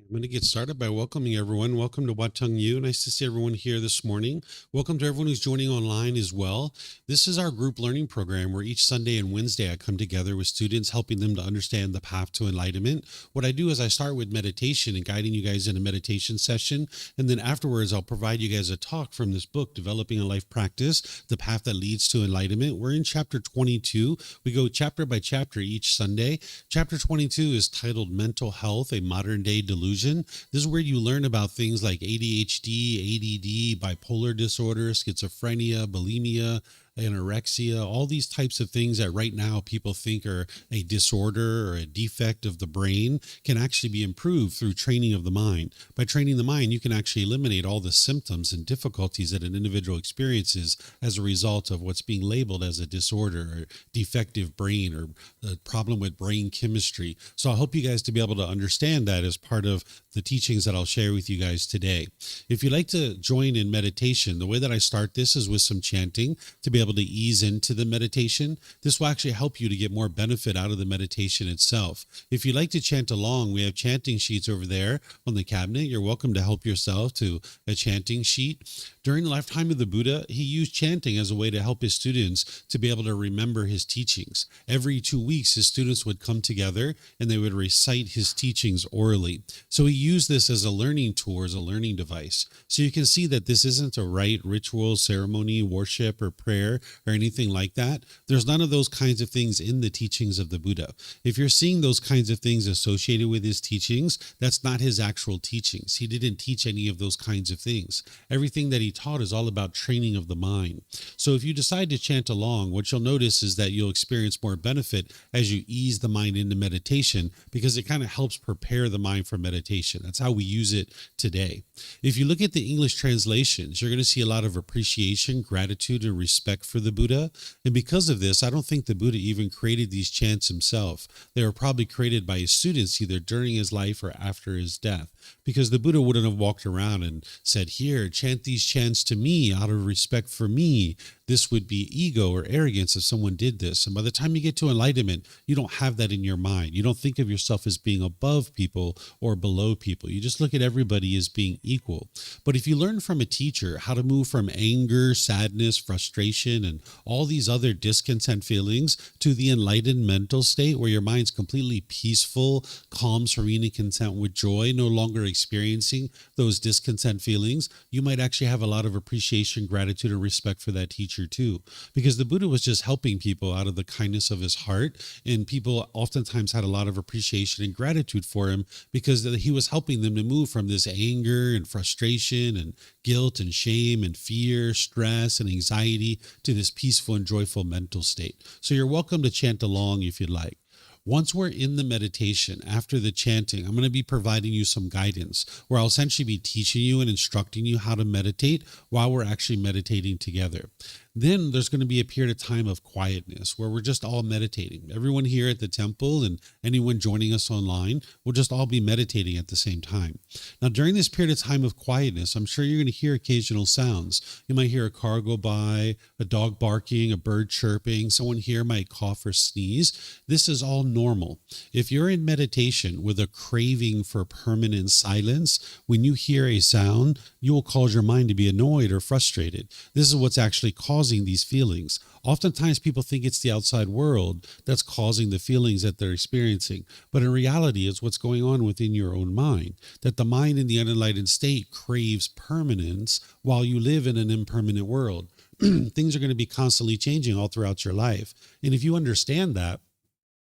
I'm going to get started by welcoming everyone. Welcome to Wat Tung. Nice to see everyone here this morning. Welcome to everyone who's joining online as well. This is our group learning program where each Sunday and Wednesday I come together with students, helping them to understand the path to enlightenment. What I do is I start with meditation and guiding you guys in a meditation session. And then afterwards, I'll provide you guys a talk from this book, Developing a Life Practice, The Path That Leads to Enlightenment. We're in chapter 22. We go chapter by chapter each Sunday. Chapter 22 is titled Mental Health, a Modern Day Delusion. This is where you learn about things like ADHD, ADD, bipolar disorder, schizophrenia, bulimia, anorexia, all these types of things that right now people think are a disorder or a defect of the brain can actually be improved through training of the mind. By training the mind, you can actually eliminate all the symptoms and difficulties that an individual experiences as a result of what's being labeled as a disorder or defective brain or a problem with brain chemistry. So I hope you guys to be able to understand that as part of the teachings that I'll share with you guys today. If you'd like to join in meditation, the way that I start this is with some chanting to be able to ease into the meditation. This will actually help you to get more benefit out of the meditation itself. If you'd like to chant along, we have chanting sheets over there on the cabinet. You're welcome to help yourself to a chanting sheet. During the lifetime of the Buddha, he used chanting as a way to help his students to be able to remember his teachings. Every 2 weeks, his students would come together and they would recite his teachings orally. So he used this as a learning tool, as a learning device. So you can see that this isn't a rite, ritual, ceremony, worship, or prayer, or anything like that. There's none of those kinds of things in the teachings of the Buddha. If you're seeing those kinds of things associated with his teachings, that's not his actual teachings. He didn't teach any of those kinds of things. Everything that he taught is all about training of the mind. So if you decide to chant along, what you'll notice is that you'll experience more benefit as you ease the mind into meditation, because it kind of helps prepare the mind for meditation. That's how we use it today. If you look at the English translations, you're going to see a lot of appreciation, gratitude, and respect for the Buddha. And because of this, I don't think the Buddha even created these chants himself. They were probably created by his students either during his life or after his death, because the Buddha wouldn't have walked around and said, here, chant these chants to me out of respect for me. This would be ego or arrogance if someone did this. And by the time you get to enlightenment, you don't have that in your mind. You don't think of yourself as being above people or below people. You just look at everybody as being equal. But if you learn from a teacher how to move from anger, sadness, frustration, and all these other discontent feelings to the enlightened mental state where your mind's completely peaceful, calm, serene, and content with joy, no longer experiencing those discontent feelings, you might actually have a lot of appreciation, gratitude, and respect for that teacher too, because the Buddha was just helping people out of the kindness of his heart, and people oftentimes had a lot of appreciation and gratitude for him because he was helping them to move from this anger and frustration and guilt and shame and fear, stress and anxiety to this peaceful and joyful mental state. So you're welcome to chant along if you'd like. Once we're in the meditation, after the chanting, I'm going to be providing you some guidance where I'll essentially be teaching you and instructing you how to meditate while we're actually meditating together. Then there's going to be a period of time of quietness where we're just all meditating. Everyone here at the temple and anyone joining us online will just all be meditating at the same time. Now, during this period of time of quietness, I'm sure you're going to hear occasional sounds. You might hear a car go by, a dog barking, a bird chirping, someone here might cough or sneeze. This is all normal. If you're in meditation with a craving for permanent silence, when you hear a sound, you will cause your mind to be annoyed or frustrated. This is what's actually causing these feelings. Oftentimes people think it's the outside world that's causing the feelings that they're experiencing, but in reality it's what's going on within your own mind, that the mind in the unenlightened state craves permanence while you live in an impermanent world. Things are going to be constantly changing all throughout your life. And if you understand that,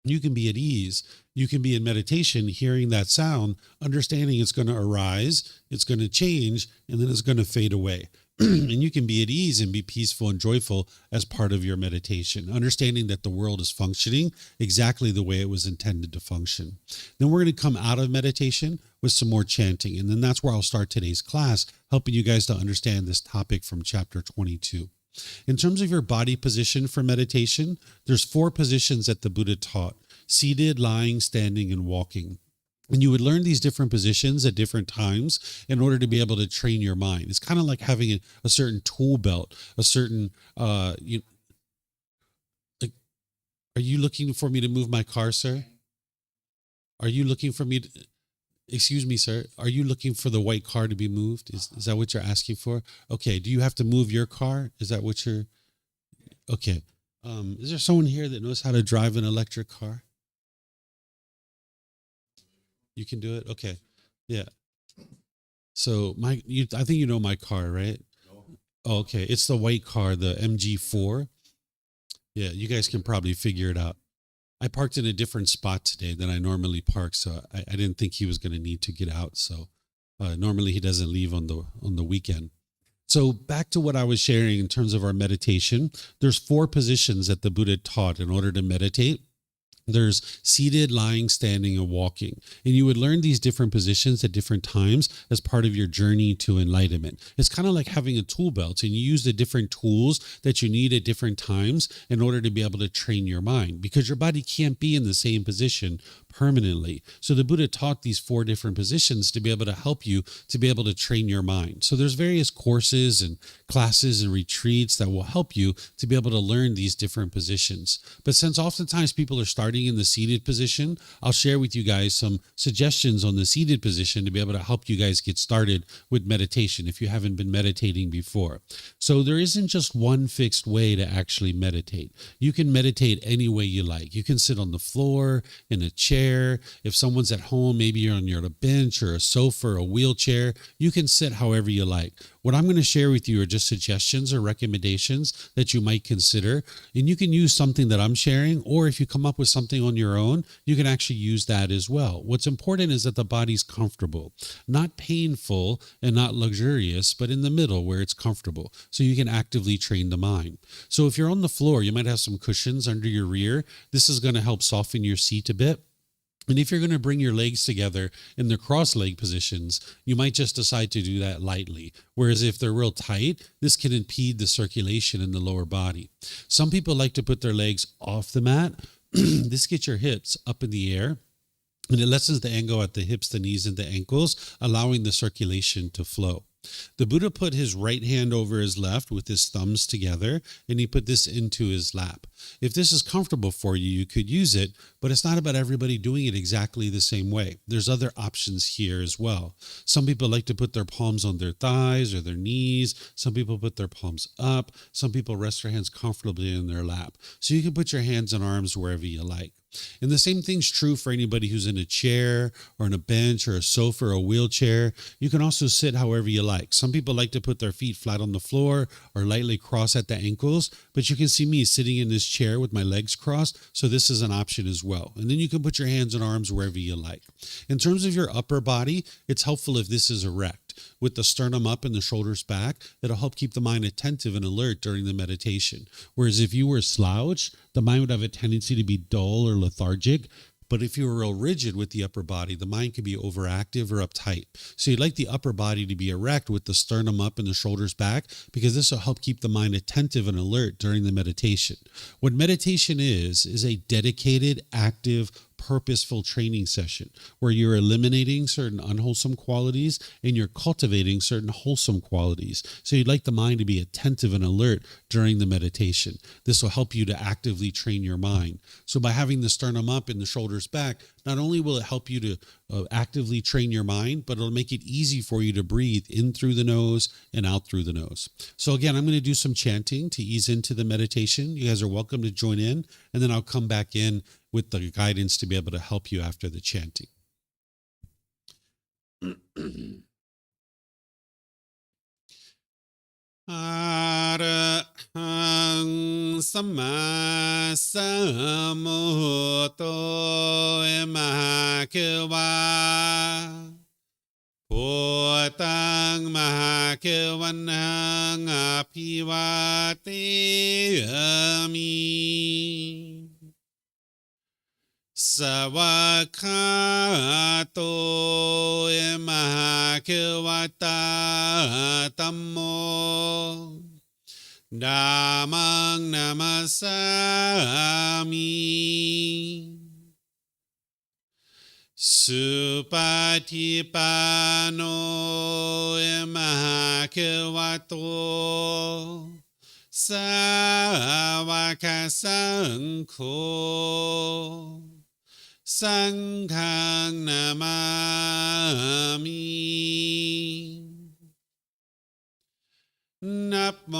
you can be at ease. You can be in meditation, hearing that sound, understanding it's going to arise, it's going to change, and then it's going to fade away. And you can be at ease and be peaceful and joyful as part of your meditation, understanding that the world is functioning exactly the way it was intended to function. Then we're going to come out of meditation with some more chanting. And then that's where I'll start today's class, helping you guys to understand this topic from chapter 22. In terms of your body position for meditation, there's 4 positions that the Buddha taught: seated, lying, standing, and walking. And you would learn these different positions at different times in order to be able to train your mind. It's kind of like having a certain tool belt, a certain, like, are you looking for me to move my car, sir? Are you looking for me to, Excuse me, sir. Are you looking for the white car to be moved? Is that what you're asking for? Okay. Do you have to move your car? Is that what you're? Okay. Is there someone here that knows how to drive an electric car? You can do it. Okay. Yeah. So I think you know my car, right? Oh, okay. It's the white car, the MG4. Yeah. You guys can probably figure it out. I parked in a different spot today than I normally park, so I didn't think he was going to need to get out. So normally he doesn't leave on the weekend. So back to what I was sharing in terms of our meditation, there's 4 positions that the Buddha taught in order to meditate. There's seated, lying, standing, and walking. And you would learn these different positions at different times as part of your journey to enlightenment. It's kind of like having a tool belt, and you use the different tools that you need at different times in order to be able to train your mind, because your body can't be in the same position permanently. So the Buddha taught these 4 different positions to be able to help you to be able to train your mind. So there's various courses and classes and retreats that will help you to be able to learn these different positions. But since oftentimes people are starting in the seated position, I'll share with you guys some suggestions on the seated position to be able to help you guys get started with meditation if you haven't been meditating before. So there isn't just one fixed way to actually meditate. You can meditate any way you like. You can sit on the floor, in a chair. If someone's at home, maybe you're on your bench or a sofa or a wheelchair, you can sit however you like. What I'm going to share with you are just suggestions or recommendations that you might consider. And you can use something that I'm sharing, or if you come up with something on your own, you can actually use that as well. What's important is that the body's comfortable, not painful and not luxurious, but in the middle where it's comfortable, so you can actively train the mind. So if you're on the floor, you might have some cushions under your rear. This is going to help soften your seat a bit. And if you're going to bring your legs together in the cross leg positions, you might just decide to do that lightly. Whereas if they're real tight, this can impede the circulation in the lower body. Some people like to put their legs off the mat. This gets your hips up in the air, and it lessens the angle at the hips, the knees, and the ankles, allowing the circulation to flow. The Buddha put his right hand over his left with his thumbs together, and he put this into his lap. If this is comfortable for you, you could use it, but it's not about everybody doing it exactly the same way. There's other options here as well. Some people like to put their palms on their thighs or their knees. Some people put their palms up. Some people rest their hands comfortably in their lap. So you can put your hands and arms wherever you like. And the same thing's true for anybody who's in a chair or on a bench or a sofa or a wheelchair. You can also sit however you like. Some people like to put their feet flat on the floor or lightly cross at the ankles, but you can see me sitting in this chair with my legs crossed, so this is an option as well. And then you can put your hands and arms wherever you like. In terms of your upper body, it's helpful if this is erect, with the sternum up and the shoulders back. It'll help keep the mind attentive and alert during the meditation. Whereas if you were slouched, the mind would have a tendency to be dull or lethargic. But if you were real rigid with the upper body, the mind can be overactive or uptight. So you'd like the upper body to be erect with the sternum up and the shoulders back, because this will help keep the mind attentive and alert during the meditation. What meditation is a dedicated, active, purposeful training session where you're eliminating certain unwholesome qualities and you're cultivating certain wholesome qualities. So you'd like the mind to be attentive and alert during the meditation. This will help you to actively train your mind. So by having the sternum up and the shoulders back, not only will it help you to actively train your mind, but it'll make it easy for you to breathe in through the nose and out through the nose. So again, I'm going to do some chanting to ease into the meditation. You guys are welcome to join in, and then I'll come back in with the guidance to be able to help you after the chanting. Arahang Samma Sambuddho Mahakeva Bhutang Mahakavanang Apivateyami Savakato Mahakavata Tammo Dhammang Namasami Supatipano Mahakavato Savakasangho Sanghang นะโม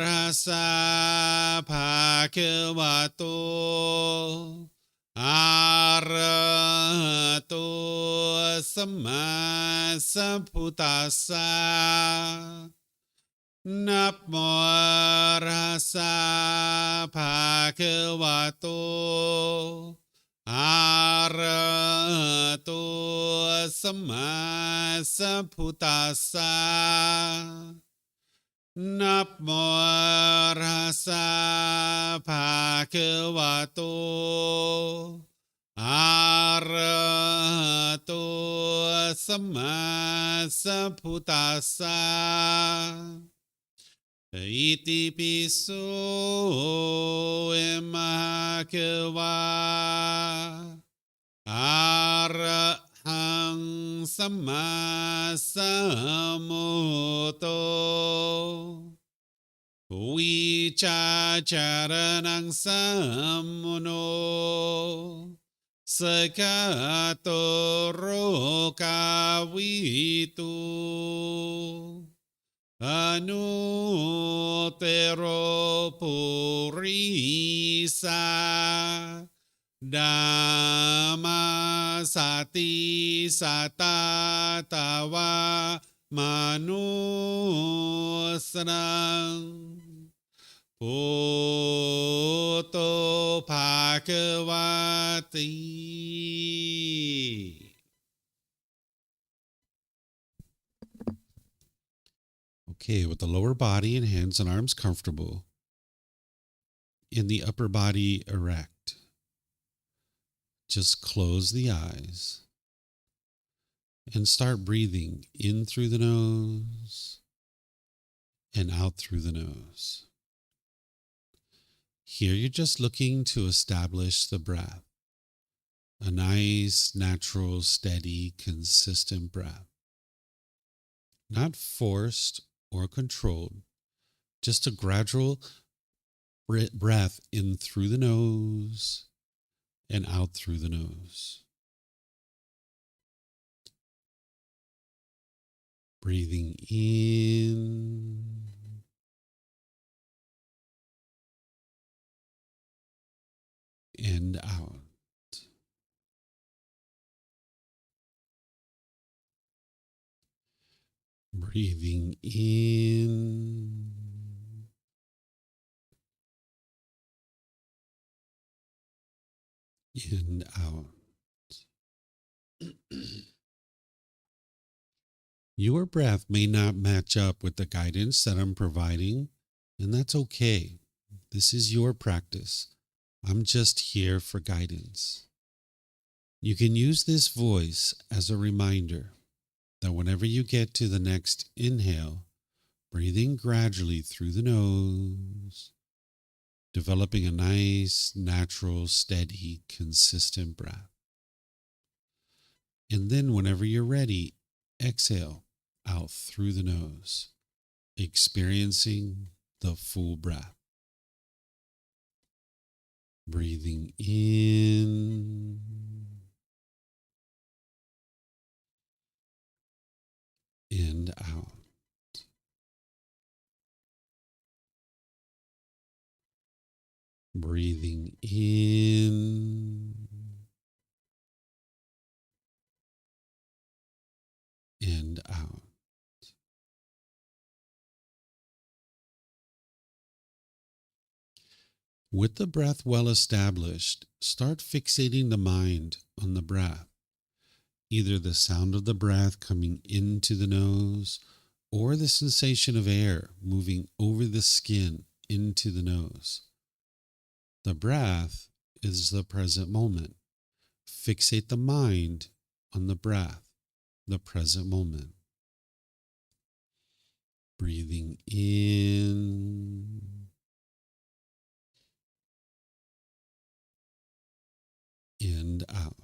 ตัสสะภะคะวะโตอะระหะโตสัมมาสัมพุทธัสสะนะโมตัสสะภะคะวะโตอะระหะโตสัมมาสัมพุทธัสสะนะโมตัสสะภะคะวะโตอะระหะโตสัมมาสัมพุทธัสสะอิติปิโสเอมะเคะวะอะระหังสัมมาสัมพุทโธวิชาจารนังสัมมุโนสกาโตโรกาวิตุอนุเตโรปุริสาดามาสติสัตตาตาวามนุสนังพุทโธภาควาติ Okay, with the lower body and hands and arms comfortable, in the upper body erect, just close the eyes and start breathing in through the nose and out through the nose. Here you're just looking to establish the breath, a nice, natural, steady, consistent breath, not forced or controlled, just a gradual breath in through the nose and out through the nose. Breathing in and out. Breathing in and out. Your breath may not match up with the guidance that I'm providing, and that's okay. This is your practice. I'm just here for guidance. You can use this voice as a reminder that whenever you get to the next inhale, breathing gradually through the nose, developing a nice, natural, steady, consistent breath. And then whenever you're ready, exhale out through the nose, experiencing the full breath. Breathing in and out. Breathing in and out. With the breath well established, start fixating the mind on the breath, either the sound of the breath coming into the nose or the sensation of air moving over the skin into the nose. The breath is the present moment. Fixate the mind on the breath, the present moment. Breathing in and out.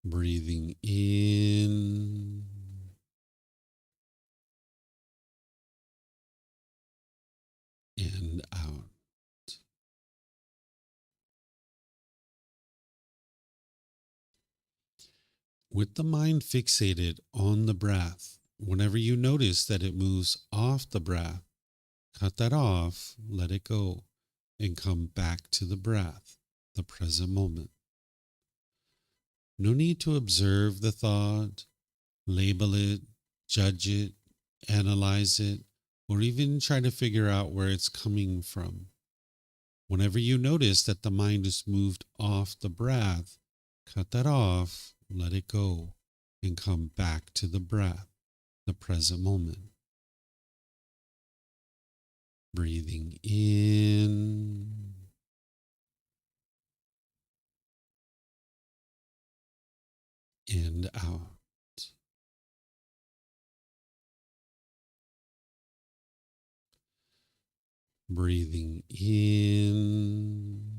Breathing in and out. With the mind fixated on the breath, whenever you notice that it moves off the breath, cut that off, let it go, and come back to the breath, the present moment. No need to observe the thought, label it, judge it, analyze it, or even try to figure out where it's coming from. Whenever you notice that the mind is moved off the breath, cut that off, let it go, and come back to the breath, the present moment. Breathing in and out. Breathing in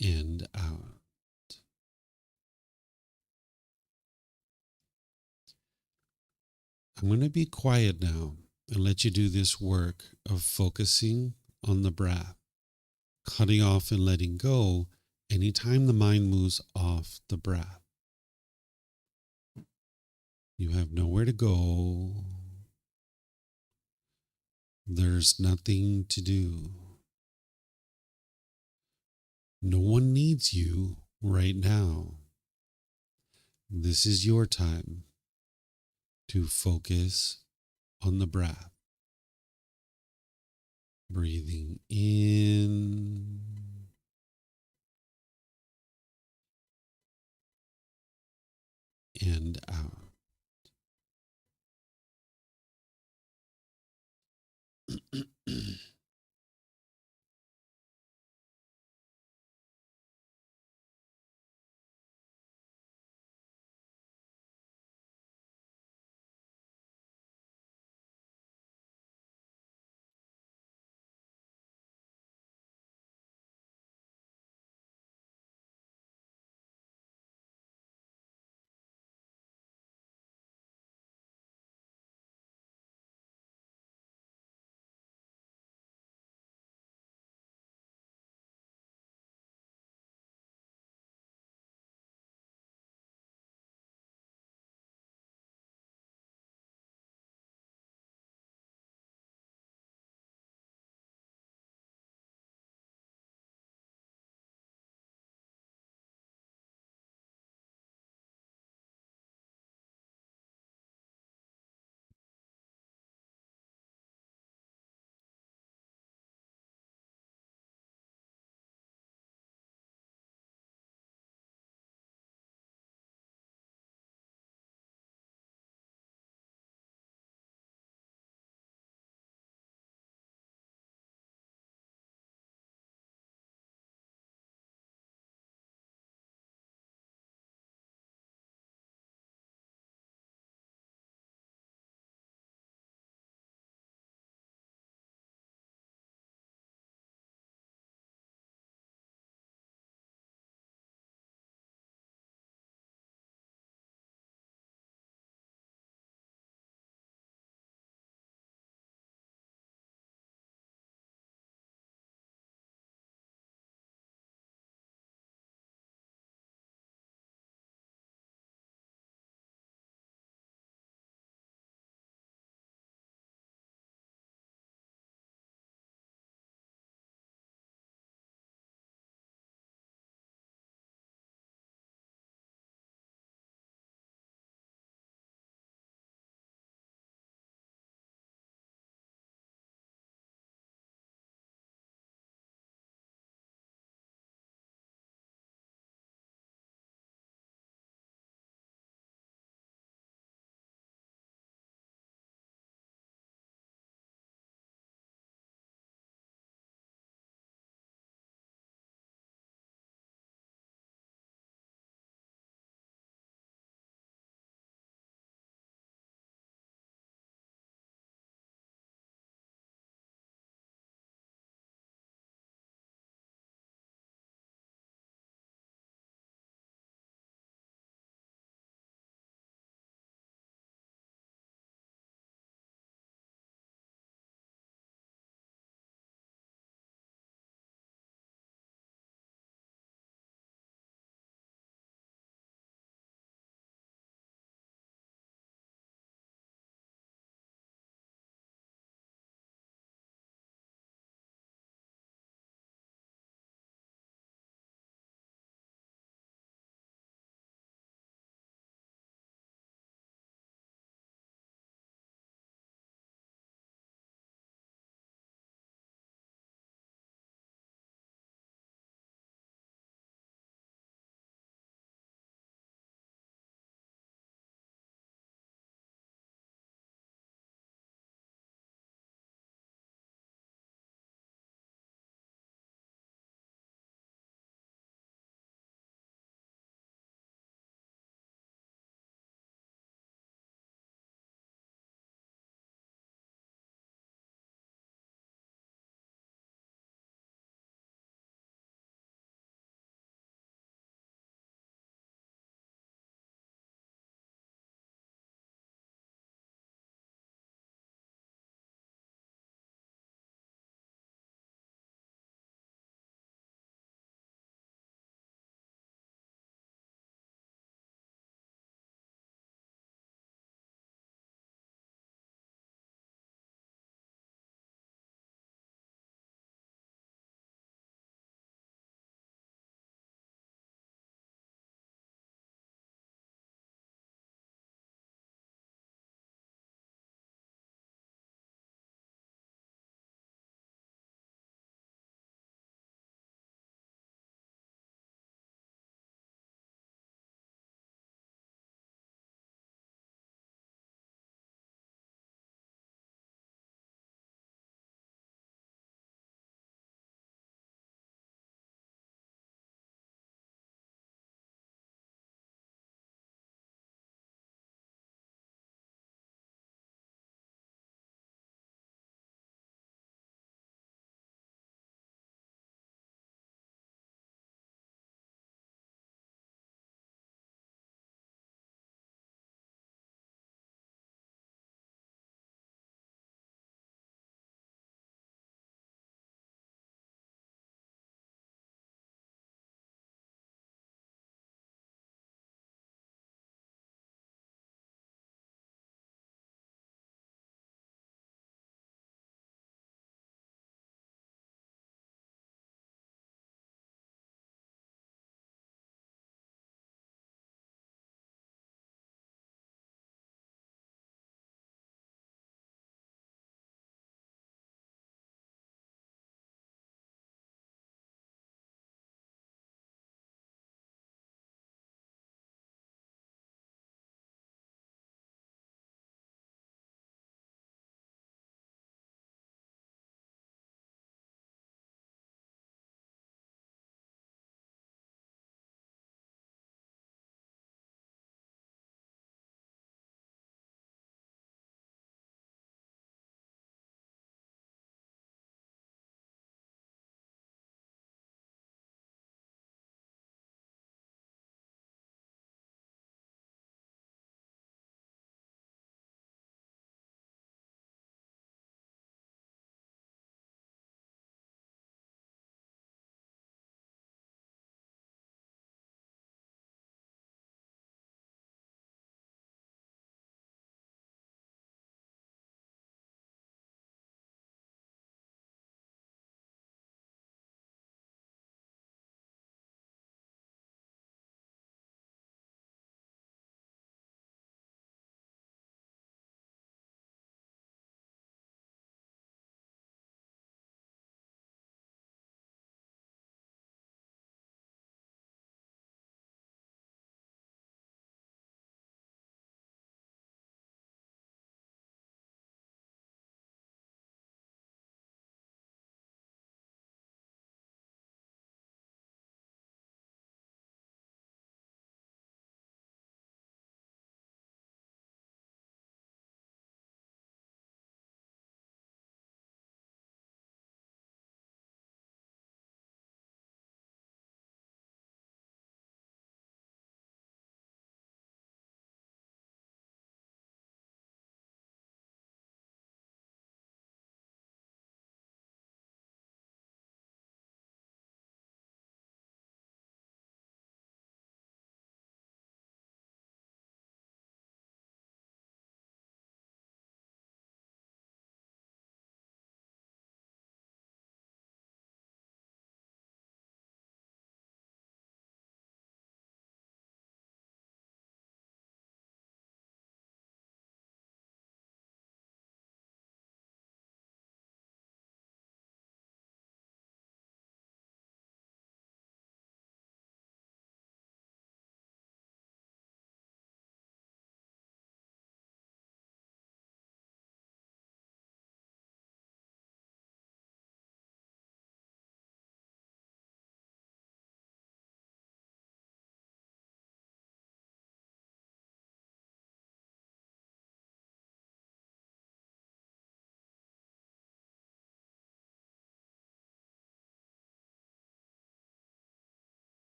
and out. I'm going to be quiet now and let you do this work of focusing on the breath, cutting off and letting go anytime the mind moves off the breath. You have nowhere to go. There's nothing to do. No one needs you right now. This is your time to focus on the breath. Breathing in and out.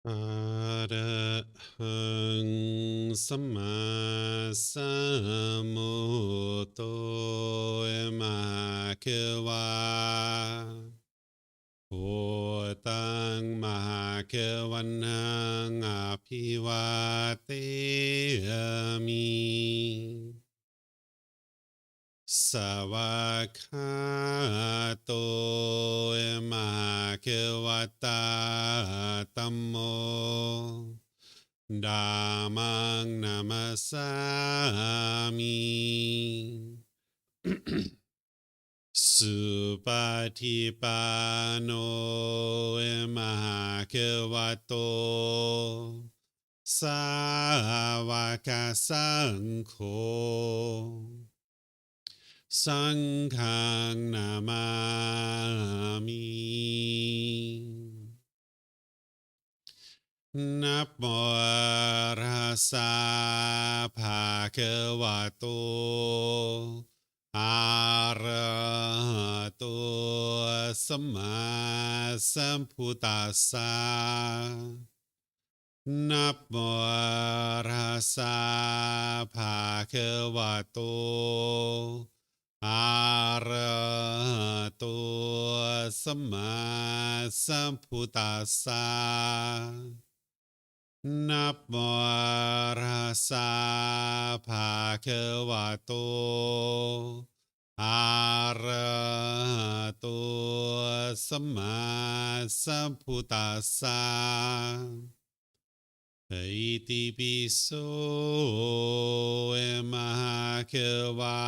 Arahang Samma Sambuddho Emakewa Otang Mahakewanang Apiwateyami Savakato Emakewata Tammo Dhammang Namasami Supatipano Emakewato Savaka Sangho Sanghang Namami Namo Rasa Bhagavato Arahato Samma Sambuddhassa Namo Rasa Bhagavato Arahato Samma Sambuddhassa Namo Rasa Bhagavato Arahato Samma Sambuddhassa Iti piso emakewa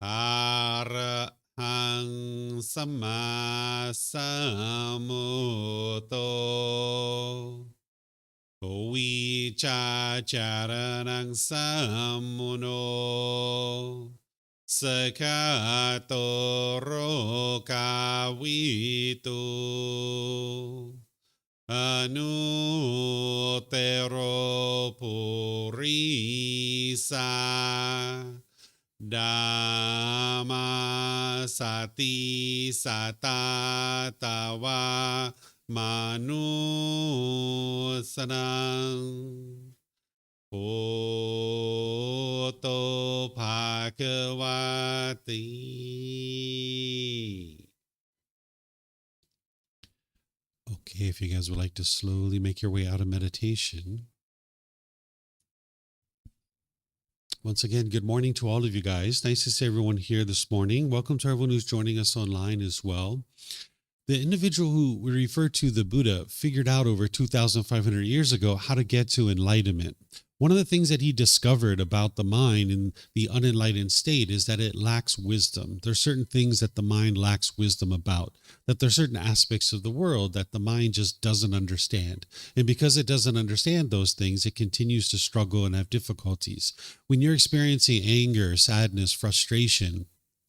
Arahang Samma Sambuddho Vicacaranang Sammuno Sakato Rokawitu Anutero Purisa Dhamma Sati Satatawa Manusanang Oto Bhagavati. Okay, if you guys would like to slowly make your way out of meditation. Once again, good morning to all of you guys. Nice to see everyone here this morning. Welcome to everyone who's joining us online as well. The individual who we refer to, the Buddha, figured out over 2,500 years ago how to get to enlightenment. One of the things that he discovered about the mind in the unenlightened state is that it lacks wisdom. There are certain things that the mind lacks wisdom about, that there are certain aspects of the world that the mind just doesn't understand. And because it doesn't understand those things, it continues to struggle and have difficulties. When you're experiencing anger, sadness, frustration,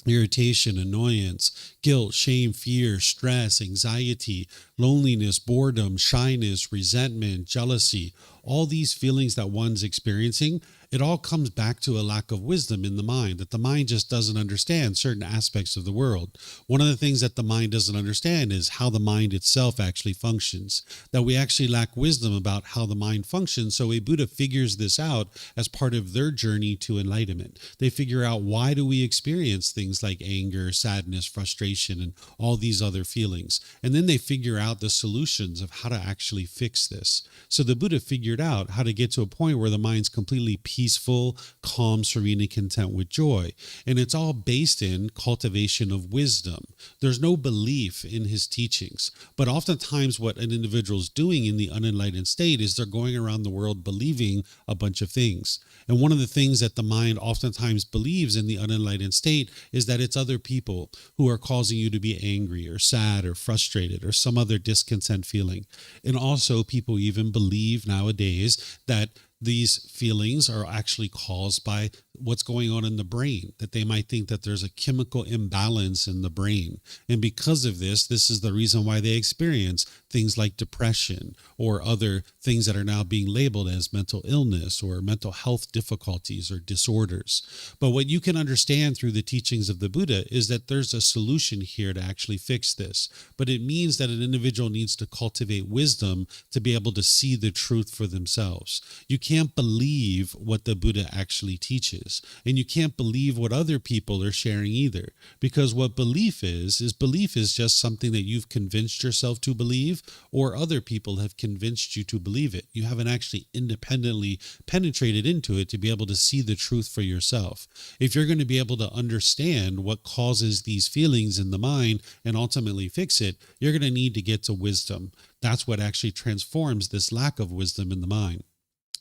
irritation, annoyance, guilt, shame, fear, stress, anxiety, loneliness, boredom, shyness, resentment, jealousy, all these feelings that one's experiencing, it all comes back to a lack of wisdom in the mind, that the mind just doesn't understand certain aspects of the world. One of the things that the mind doesn't understand is how the mind itself actually functions, that we actually lack wisdom about how the mind functions. So a Buddha figures this out as part of their journey to enlightenment. They figure out, why do we experience things like anger, sadness, frustration, and all these other feelings? And then they figure out the solutions of how to actually fix this. So the Buddha figured out how to get to a point where the mind's completely peaceful, calm, serene, and content with joy. And it's all based in cultivation of wisdom. There's no belief in his teachings. But oftentimes what an individual is doing in the unenlightened state is they're going around the world believing a bunch of things. And one of the things that the mind oftentimes believes in the unenlightened state is that it's other people who are causing you to be angry or sad or frustrated or some other discontent feeling. And also people even believe nowadays that these feelings are actually caused by what's going on in the brain, that they might think that there's a chemical imbalance in the brain. And because of this is the reason why they experience things like depression or other things that are now being labeled as mental illness or mental health difficulties or disorders. But what you can understand through the teachings of the Buddha is that there's a solution here to actually fix this. But it means that an individual needs to cultivate wisdom to be able to see the truth for themselves. You can't believe what the Buddha actually teaches. And you can't believe what other people are sharing either, because what belief is just something that you've convinced yourself to believe, or other people have convinced you to believe it. You haven't actually independently penetrated into it to be able to see the truth for yourself. If you're going to be able to understand what causes these feelings in the mind and ultimately fix it, you're going to need to get to wisdom. That's what actually transforms this lack of wisdom in the mind.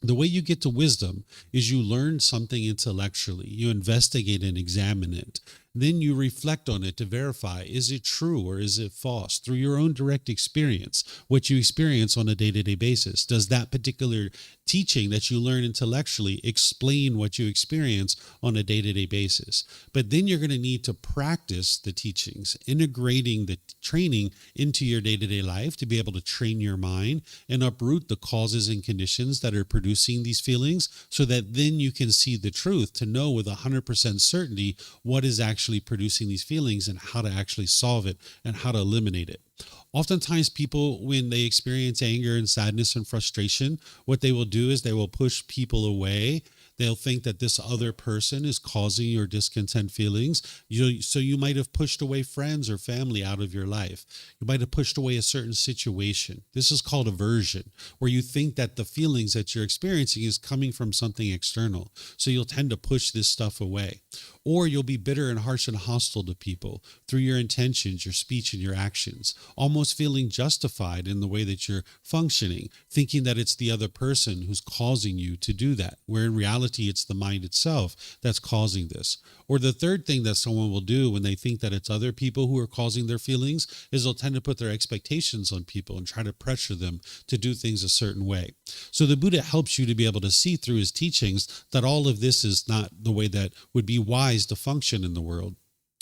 The way you get to wisdom is you learn something intellectually, you investigate and examine it. Then you reflect on it to verify, is it true or is it false? Through your own direct experience, what you experience on a day-to-day basis. Does that particular teaching that you learn intellectually explain what you experience on a day-to-day basis? But then you're going to need to practice the teachings, integrating the training into your day-to-day life to be able to train your mind and uproot the causes and conditions that are producing these feelings, so that then you can see the truth, to know with 100% certainty what is actually producing these feelings and how to actually solve it and how to eliminate it. Oftentimes people, when they experience anger and sadness and frustration, what they will do is they will push people away. They'll think that this other person is causing your discontent feelings. So you might have pushed away friends or family out of your life. You might have pushed away a certain situation. This is called aversion, where you think that the feelings that you're experiencing is coming from something external. So you'll tend to push this stuff away. Or you'll be bitter and harsh and hostile to people through your intentions, your speech, and your actions, almost feeling justified in the way that you're functioning, thinking that it's the other person who's causing you to do that, where in reality it's the mind itself that's causing this. Or the third thing that someone will do when they think that it's other people who are causing their feelings is they'll tend to put their expectations on people and try to pressure them to do things a certain way. So the Buddha helps you to be able to see through his teachings that all of this is not the way that would be wise to function in the world.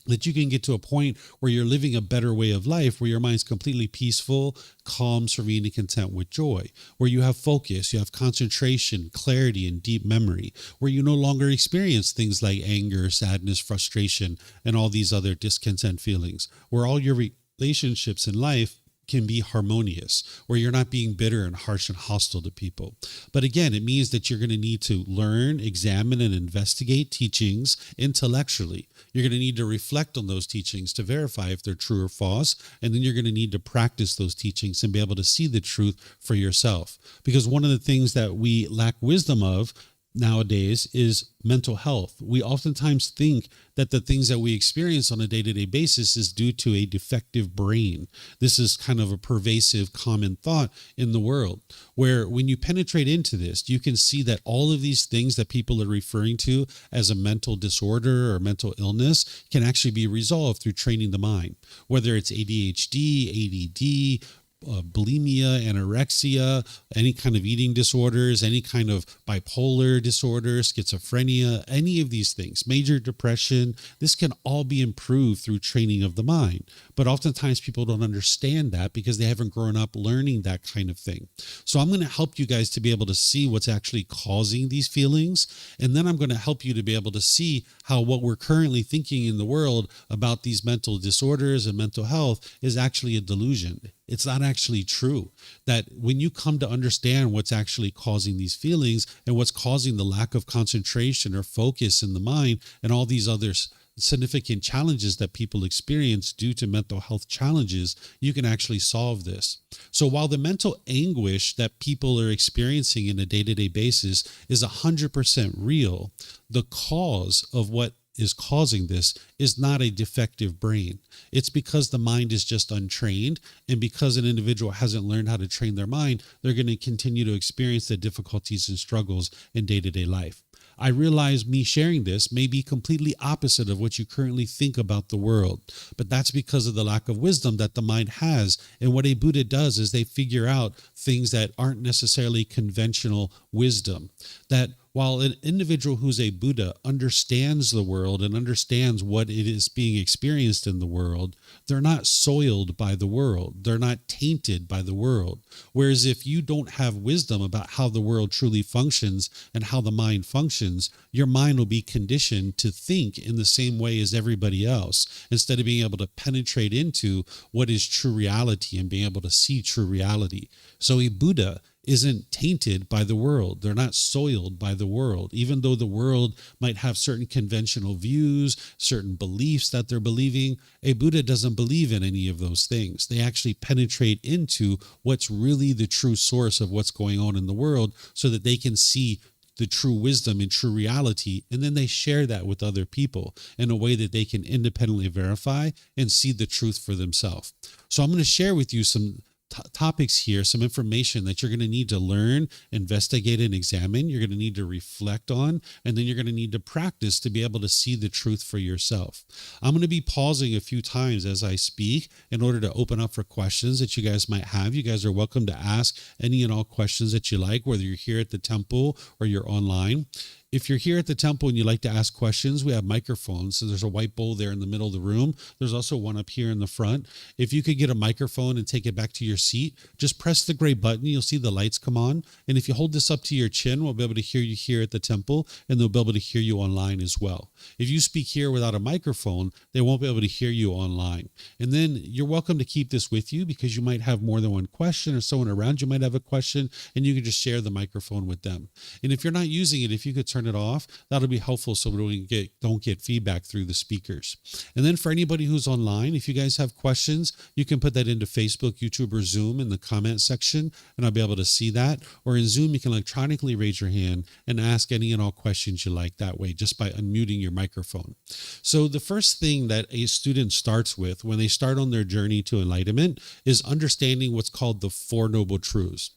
That you can get to a point where you're living a better way of life, where your mind's completely peaceful, calm, serene, and content with joy, where you have focus, you have concentration, clarity, and deep memory, where you no longer experience things like anger, sadness, frustration, and all these other discontent feelings, where all your relationships in life can be harmonious, where you're not being bitter and harsh and hostile to people. But again, it means that you're going to need to learn, examine, and investigate teachings intellectually. You're going to need to reflect on those teachings to verify if they're true or false, and then you're going to need to practice those teachings and be able to see the truth for yourself. Because one of the things that we lack wisdom of nowadays is mental health. We oftentimes think that the things that we experience on a day-to-day basis is due to a defective brain. This is kind of a pervasive common thought in the world, where when you penetrate into this, you can see that all of these things that people are referring to as a mental disorder or mental illness can actually be resolved through training the mind, whether it's ADHD, ADD, bulimia, anorexia, any kind of eating disorders, any kind of bipolar disorder, schizophrenia, any of these things, major depression. This can all be improved through training of the mind. But oftentimes people don't understand that because they haven't grown up learning that kind of thing. So I'm going to help you guys to be able to see what's actually causing these feelings. And then I'm going to help you to be able to see how what we're currently thinking in the world about these mental disorders and mental health is actually a delusion. It's not actually true. That when you come to understand what's actually causing these feelings and what's causing the lack of concentration or focus in the mind and all these other significant challenges that people experience due to mental health challenges, you can actually solve this. So while the mental anguish that people are experiencing in a day-to-day basis is 100% real, the cause of what is causing this is not a defective brain. It's because the mind is just untrained, and because an individual hasn't learned how to train their mind, they're going to continue to experience the difficulties and struggles in day-to-day life. I realize me sharing this may be completely opposite of what you currently think about the world, but that's because of the lack of wisdom that the mind has. And what a Buddha does is they figure out things that aren't necessarily conventional wisdom. That while an individual who's a Buddha understands the world and understands what it is being experienced in the world, they're not soiled by the world. They're not tainted by the world. Whereas if you don't have wisdom about how the world truly functions and how the mind functions, your mind will be conditioned to think in the same way as everybody else, instead of being able to penetrate into what is true reality and being able to see true reality. So a Buddha isn't tainted by the world. They're not soiled by the world. Even though the world might have certain conventional views, certain beliefs that they're believing, a Buddha doesn't believe in any of those things. They actually penetrate into what's really the true source of what's going on in the world so that they can see the true wisdom and true reality, and then they share that with other people in a way that they can independently verify and see the truth for themselves. So I'm going to share with you some topics here, some information that you're going to need to learn, investigate, and examine. You're going to need to reflect on, and then you're going to need to practice to be able to see the truth for yourself. I'm going to be pausing a few times as I speak in order to open up for questions that you guys might have. You guys are welcome to ask any and all questions that you like, whether you're here at the temple or you're online. If you're here at the temple and you'd like to ask questions, we have microphones. So there's a white bowl there in the middle of the room. There's also one up here in the front. If you could get a microphone and take it back to your seat, just press the gray button. You'll see the lights come on. And if you hold this up to your chin, we'll be able to hear you here at the temple, and they'll be able to hear you online as well. If you speak here without a microphone, they won't be able to hear you online. And then you're welcome to keep this with you because you might have more than one question, or someone around you might have a question, and you can just share the microphone with them. And if you're not using it, if you could turn it off, that'll be helpful so we don't get feedback through the speakers. And then for anybody who's online, if you guys have questions, you can put that into Facebook, YouTube, or Zoom in the comment section, and I'll be able to see that. Or in Zoom, you can electronically raise your hand and ask any and all questions you like that way, just by unmuting your microphone. So the first thing that a student starts with when they start on their journey to enlightenment is understanding what's called the Four Noble Truths.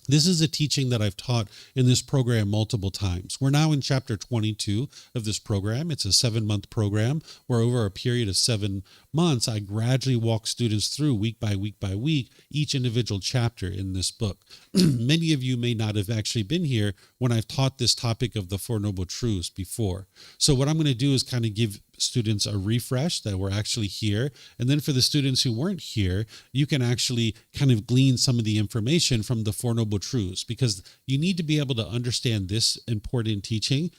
This is a teaching that I've taught in this program multiple times. We're now in chapter 22 of this program. It's a 7-month program where over a period of 7 months, I gradually walk students through week by week by week, each individual chapter in this book. Many of you may not have actually been here when I've taught this topic of the Four Noble Truths before. So what I'm going to do is kind of give students a refresh that we're actually here. And then for the students who weren't here, you can actually kind of glean some of the information from the Four Noble Truths, because you need to be able to understand this important teaching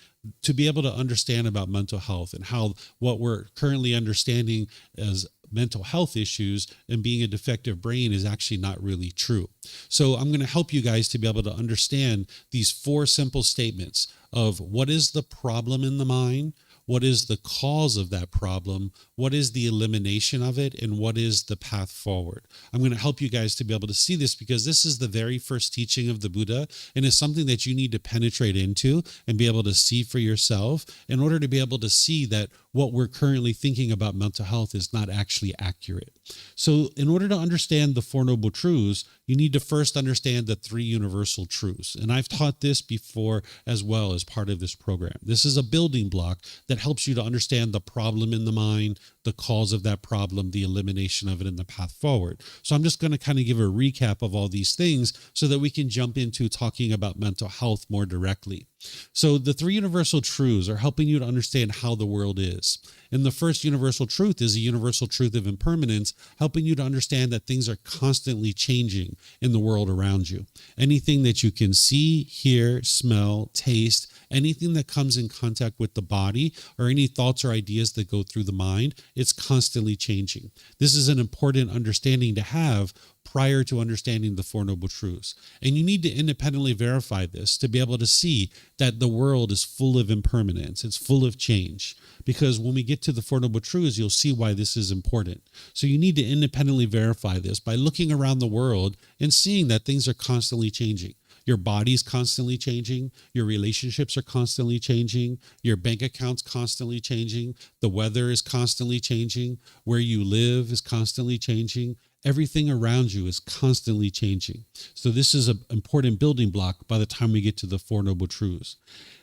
to be able to understand about mental health and how what we're currently understanding as mental health issues and being a defective brain is actually not really true. So I'm going to help you guys to be able to understand these 4 simple statements of what is the problem in the mind, what is the cause of that problem, what is the elimination of it, and what is the path forward. I'm going to help you guys to be able to see this because this is the very first teaching of the Buddha, and it's something that you need to penetrate into and be able to see for yourself in order to be able to see that what we're currently thinking about mental health is not actually accurate. So in order to understand the Four Noble Truths, you need to first understand the 3 universal truths. And I've taught this before as well as part of this program. This is a building block that helps you to understand the problem in the mind, the cause of that problem, the elimination of it, and the path forward. So I'm just going to kind of give a recap of all these things so that we can jump into talking about mental health more directly. So the 3 universal truths are helping you to understand how the world is. And the first universal truth is a universal truth of impermanence, helping you to understand that things are constantly changing in the world around you. Anything that you can see, hear, smell, taste, anything that comes in contact with the body, or any thoughts or ideas that go through the mind, it's constantly changing. This is an important understanding to have prior to understanding the Four Noble Truths. And you need to independently verify this to be able to see that the world is full of impermanence. It's full of change. Because when we get to the Four Noble Truths, you'll see why this is important. So you need to independently verify this by looking around the world and seeing that things are constantly changing. Your body's constantly changing. Your relationships are constantly changing. Your bank account's constantly changing. The weather is constantly changing. Where you live is constantly changing. Everything around you is constantly changing. So this is an important building block by the time we get to the Four Noble Truths.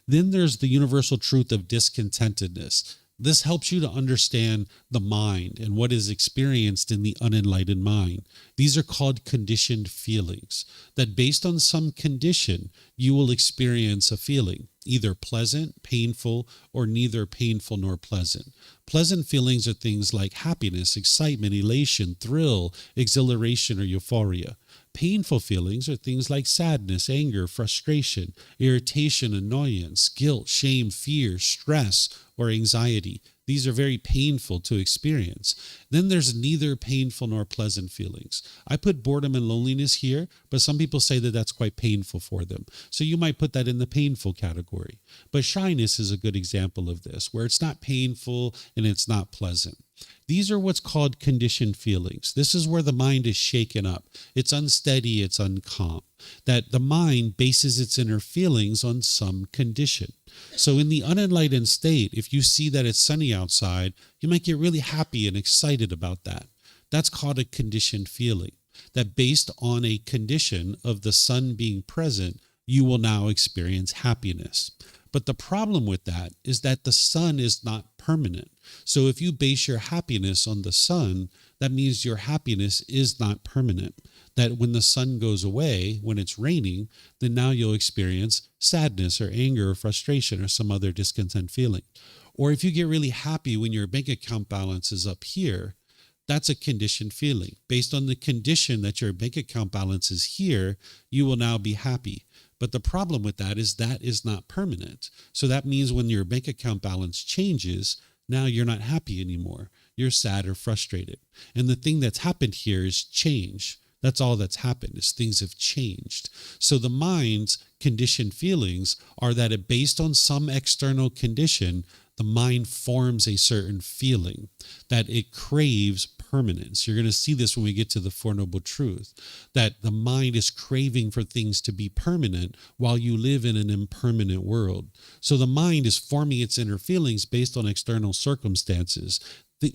Then there's the universal truth of discontentedness. This helps you to understand the mind and what is experienced in the unenlightened mind. These are called conditioned feelings, that based on some condition, you will experience a feeling, either pleasant, painful, or neither painful nor pleasant. Pleasant feelings are things like happiness, excitement, elation, thrill, exhilaration, or euphoria. Painful feelings are things like sadness, anger, frustration, irritation, annoyance, guilt, shame, fear, stress, or anxiety. These are very painful to experience. Then there's neither painful nor pleasant feelings. I put boredom and loneliness here, but some people say that that's quite painful for them. So you might put that in the painful category. But shyness is a good example of this, where it's not painful and it's not pleasant. These are what's called conditioned feelings. This is where the mind is shaken up. It's unsteady, it's uncalm. That the mind bases its inner feelings on some condition. So in the unenlightened state, if you see that it's sunny outside, you might get really happy and excited about that. That's called a conditioned feeling. That based on a condition of the sun being present, you will now experience happiness. But the problem with that is that the sun is not permanent. So if you base your happiness on the sun, that means your happiness is not permanent. That when the sun goes away, when it's raining, then now you'll experience sadness or anger or frustration or some other discontent feeling. Or if you get really happy when your bank account balance is up here, that's a conditioned feeling. Based on the condition that your bank account balance is here, you will now be happy. But the problem with that is not permanent. So that means when your bank account balance changes, now you're not happy anymore. You're sad or frustrated. And the thing that's happened here is change. That's all that's happened, is things have changed. So the mind's conditioned feelings are that based on some external condition, the mind forms a certain feeling, that it craves permanence. You're going to see this when we get to the Four Noble Truths, that the mind is craving for things to be permanent while you live in an impermanent world. So the mind is forming its inner feelings based on external circumstances,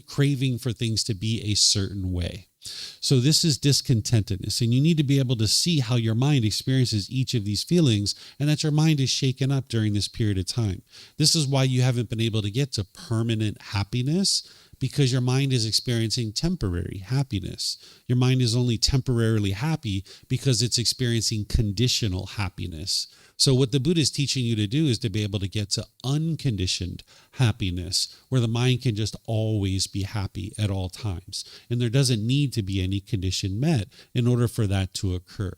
craving for things to be a certain way. So this is discontentedness, and you need to be able to see how your mind experiences each of these feelings, and that your mind is shaken up during this period of time. This is why you haven't been able to get to permanent happiness, because your mind is experiencing temporary happiness. Your mind is only temporarily happy because it's experiencing conditional happiness. So what the Buddha is teaching you to do is to be able to get to unconditioned happiness, where the mind can just always be happy at all times. And there doesn't need to be any condition met in order for that to occur.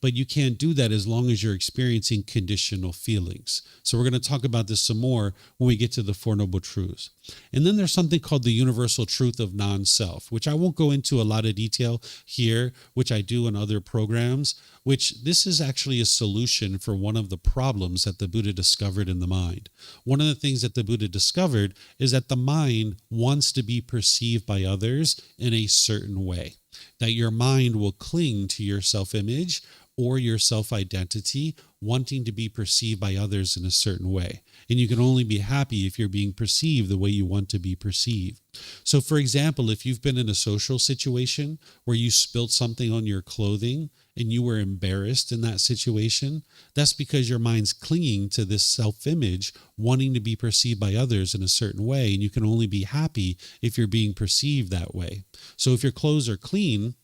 But you can't do that as long as you're experiencing conditional feelings. So we're going to talk about this some more when we get to the Four Noble Truths. And then there's something called the universal truth of non-self, which I won't go into a lot of detail here, which I do in other programs, which this is actually a solution for one of the problems that the Buddha discovered in the mind. One of the things that the Buddha discovered is that the mind wants to be perceived by others in a certain way. That your mind will cling to your self-image or your self-identity, wanting to be perceived by others in a certain way. And you can only be happy if you're being perceived the way you want to be perceived. So for example, if you've been in a social situation where you spilled something on your clothing and you were embarrassed in that situation, that's because your mind's clinging to this self-image, wanting to be perceived by others in a certain way. And you can only be happy if you're being perceived that way. So if your clothes are clean,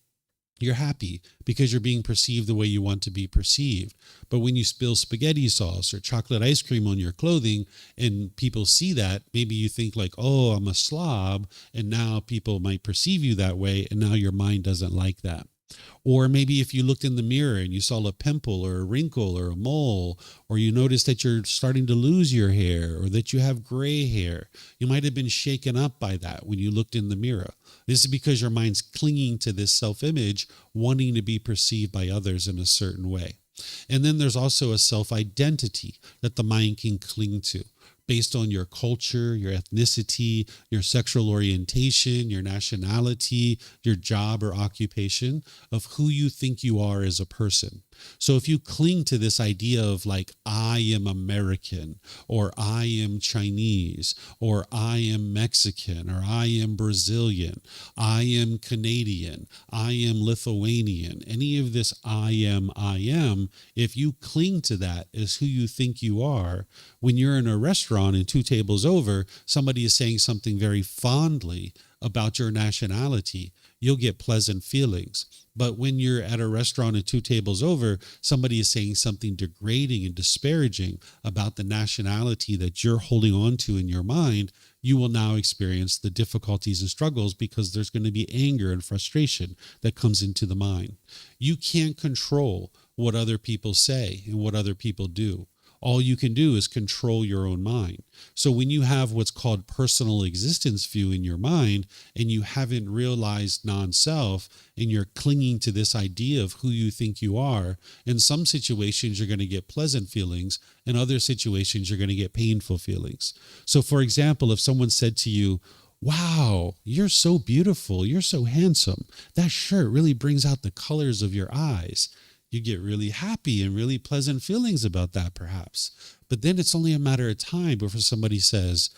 you're happy because you're being perceived the way you want to be perceived. But when you spill spaghetti sauce or chocolate ice cream on your clothing and people see that, maybe you think like, oh, I'm a slob, and now people might perceive you that way, and now your mind doesn't like that. Or maybe if you looked in the mirror and you saw a pimple or a wrinkle or a mole, or you noticed that you're starting to lose your hair or that you have gray hair, you might have been shaken up by that when you looked in the mirror. This is because your mind's clinging to this self-image, wanting to be perceived by others in a certain way. And then there's also a self-identity that the mind can cling to, based on your culture, your ethnicity, your sexual orientation, your nationality, your job or occupation, of who you think you are as a person. So if you cling to this idea of like, I am American, or I am Chinese, or I am Mexican, or I am Brazilian, I am Canadian, I am Lithuanian, any of this I am, if you cling to that as who you think you are, when you're in a restaurant and two tables over, somebody is saying something very fondly about your nationality, you'll get pleasant feelings. But when you're at a restaurant and two tables over, somebody is saying something degrading and disparaging about the nationality that you're holding on to in your mind, you will now experience the difficulties and struggles because there's going to be anger and frustration that comes into the mind. You can't control what other people say and what other people do. All you can do is control your own mind. So when you have what's called personal existence view in your mind and you haven't realized non-self and you're clinging to this idea of who you think you are, in some situations you're going to get pleasant feelings, in other situations you're going to get painful feelings. So for example, if someone said to you, wow, you're so beautiful, you're so handsome, that shirt really brings out the colors of your eyes, you get really happy and really pleasant feelings about that perhaps. But then it's only a matter of time before somebody says,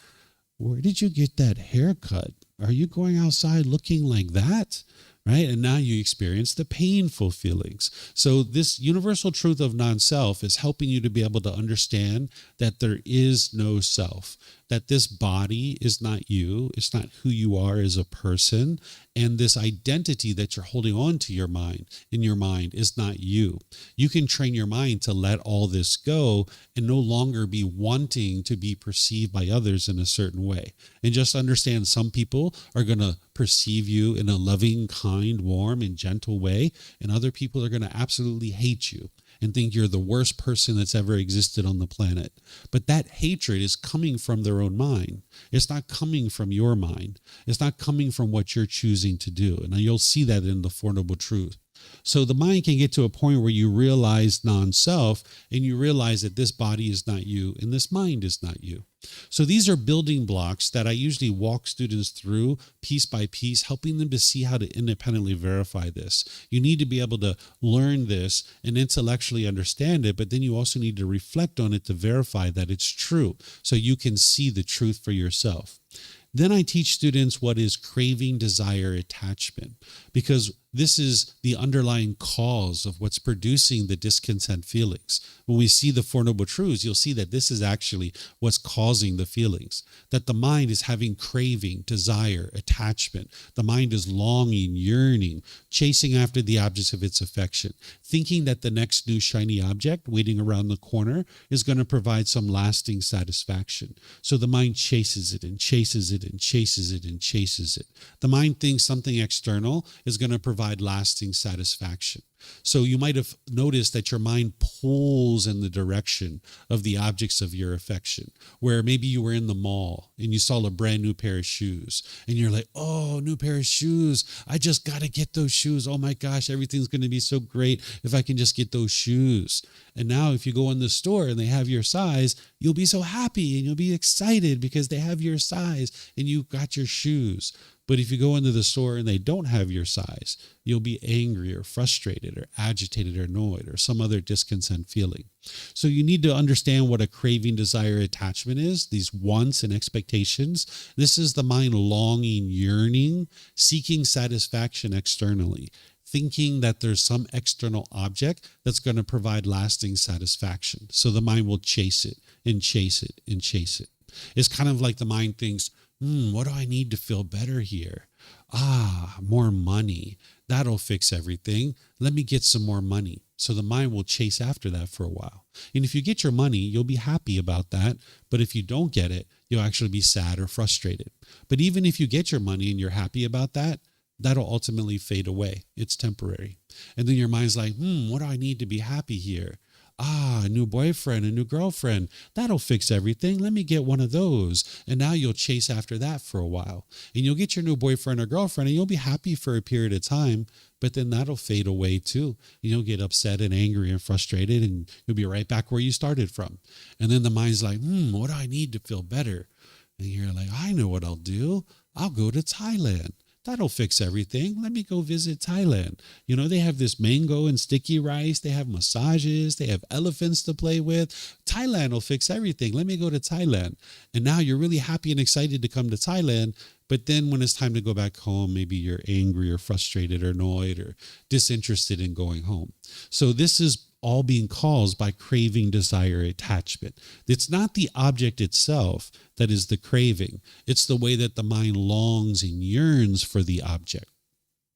where did you get that haircut? Are you going outside looking like that? Right? And now you experience the painful feelings. So this universal truth of non-self is helping you to be able to understand that there is no self, that this body is not you, it's not who you are as a person, and this identity that you're holding on to in your mind is not you. You can train your mind to let all this go and no longer be wanting to be perceived by others in a certain way. And just understand some people are going to perceive you in a loving, kind, warm, and gentle way, and other people are going to absolutely hate you and think you're the worst person that's ever existed on the planet. But that hatred is coming from their own mind. It's not coming from your mind. It's not coming from what you're choosing to do. And you'll see that in the Four Noble Truths. So the mind can get to a point where you realize non-self and you realize that this body is not you and this mind is not you. So these are building blocks that I usually walk students through piece by piece, helping them to see how to independently verify this. You need to be able to learn this and intellectually understand it, but then you also need to reflect on it to verify that it's true so you can see the truth for yourself. Then I teach students what is craving, desire, attachment, because this is the underlying cause of what's producing the discontent feelings. When we see the Four Noble Truths, you'll see that this is actually what's causing the feelings, that the mind is having craving, desire, attachment. The mind is longing, yearning, chasing after the objects of its affection, thinking that the next new shiny object waiting around the corner is going to provide some lasting satisfaction. So the mind chases it and chases it and chases it and chases it. The mind thinks something external is going to provide lasting satisfaction. So you might have noticed that your mind pulls in the direction of the objects of your affection, where maybe you were in the mall and you saw a brand new pair of shoes and you're like, oh, new pair of shoes. I just got to get those shoes. Oh my gosh, everything's going to be so great if I can just get those shoes. And now if you go in the store and they have your size, you'll be so happy and you'll be excited because they have your size and you got your shoes. But if you go into the store and they don't have your size, you'll be angry or frustrated or agitated or annoyed or some other discontent feeling. So you need to understand what a craving, desire, attachment is, these wants and expectations. This is the mind longing, yearning, seeking satisfaction externally, thinking that there's some external object that's going to provide lasting satisfaction. So the mind will chase it and chase it and chase it. It's kind of like the mind thinks, what do I need to feel better here? More money. That'll fix everything. Let me get some more money. So the mind will chase after that for a while. And if you get your money, you'll be happy about that. But if you don't get it, you'll actually be sad or frustrated. But even if you get your money and you're happy about that, that'll ultimately fade away. It's temporary. And then your mind's like, what do I need to be happy here? A new boyfriend, a new girlfriend, that'll fix everything. Let me get one of those. And now you'll chase after that for a while. And you'll get your new boyfriend or girlfriend and you'll be happy for a period of time, but then that'll fade away too. You'll get upset and angry and frustrated and you'll be right back where you started from. And then the mind's like, what do I need to feel better? And you're like, I know what I'll do. I'll go to Thailand. that'll fix everything. Let me go visit Thailand. They have this mango and sticky rice. They have massages. They have elephants to play with. Thailand will fix everything. Let me go to Thailand. And now you're really happy and excited to come to Thailand. But then when it's time to go back home, maybe you're angry or frustrated or annoyed or disinterested in going home. So this is all being caused by craving, desire, attachment. It's not the object itself that is the craving. It's the way that the mind longs and yearns for the object.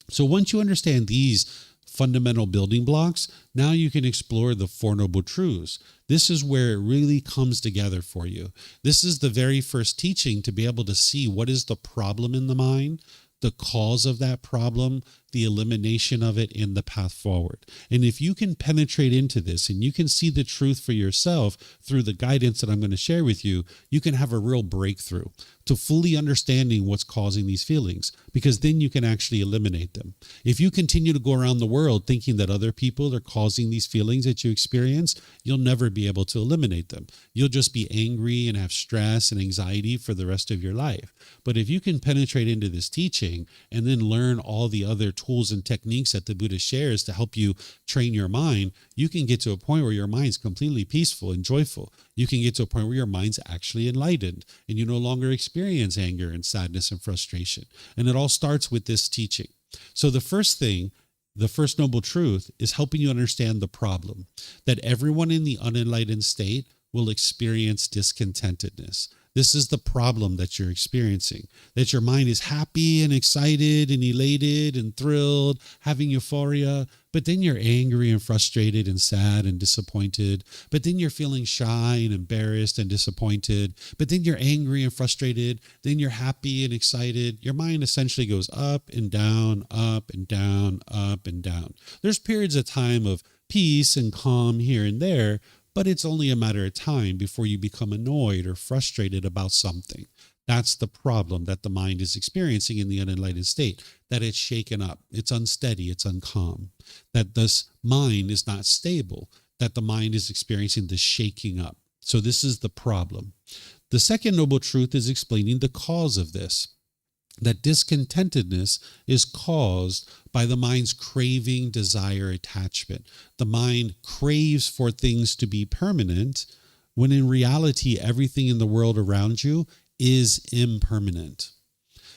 So once you understand these fundamental building blocks, now you can explore the Four Noble Truths. This is where it really comes together for you. This is the very first teaching to be able to see what is the problem in the mind, the cause of that problem, the elimination of it, and the path forward. And if you can penetrate into this and you can see the truth for yourself through the guidance that I'm going to share with you, you can have a real breakthrough to fully understanding what's causing these feelings, because then you can actually eliminate them. If you continue to go around the world thinking that other people are causing these feelings that you experience, you'll never be able to eliminate them. You'll just be angry and have stress and anxiety for the rest of your life. But if you can penetrate into this teaching and then learn all the other tools and techniques that the Buddha shares to help you train your mind, you can get to a point where your mind's completely peaceful and joyful. You can get to a point where your mind's actually enlightened and you no longer experience anger and sadness and frustration. And it all starts with this teaching. So the first thing, the first noble truth, is helping you understand the problem, that everyone in the unenlightened state will experience discontentedness. This is the problem that you're experiencing, that your mind is happy and excited and elated and thrilled, having euphoria, but then you're angry and frustrated and sad and disappointed, but then you're feeling shy and embarrassed and disappointed, but then you're angry and frustrated, then you're happy and excited. Your mind essentially goes up and down, up and down, up and down. There's periods of time of peace and calm here and there, but it's only a matter of time before you become annoyed or frustrated about something. That's the problem that the mind is experiencing in the unenlightened state, that it's shaken up, it's unsteady, it's uncalm, that this mind is not stable, that the mind is experiencing the shaking up. So this is the problem. The second noble truth is explaining the cause of this, that discontentedness is caused by the mind's craving, desire, attachment. The mind craves for things to be permanent, when in reality, everything in the world around you is impermanent.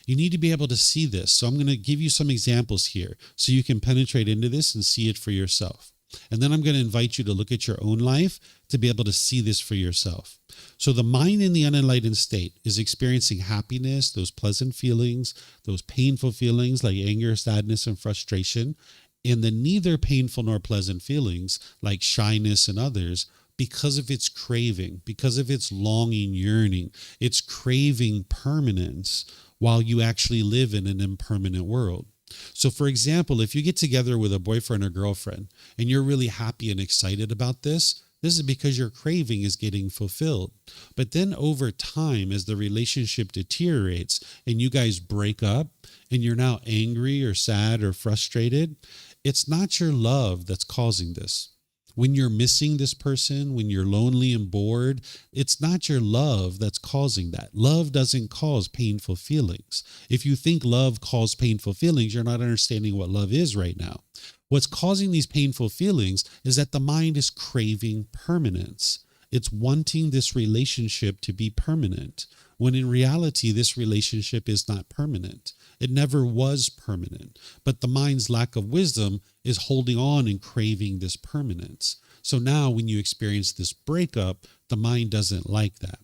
You need to be able to see this. So I'm going to give you some examples here so you can penetrate into this and see it for yourself. And then I'm going to invite you to look at your own life to be able to see this for yourself. So the mind in the unenlightened state is experiencing happiness, those pleasant feelings, those painful feelings like anger, sadness, and frustration, and the neither painful nor pleasant feelings like shyness and others, because of its craving, because of its longing, yearning. It's craving permanence while you actually live in an impermanent world. So for example, if you get together with a boyfriend or girlfriend and you're really happy and excited about this is because your craving is getting fulfilled. But then over time, as the relationship deteriorates and you guys break up and you're now angry or sad or frustrated, it's not your love that's causing this. When you're missing this person, when you're lonely and bored, it's not your love that's causing that. Love doesn't cause painful feelings. If you think love causes painful feelings, you're not understanding what love is right now. What's causing these painful feelings is that the mind is craving permanence. It's wanting this relationship to be permanent, when in reality, this relationship is not permanent. It never was permanent, but the mind's lack of wisdom is holding on and craving this permanence. So now when you experience this breakup, the mind doesn't like that.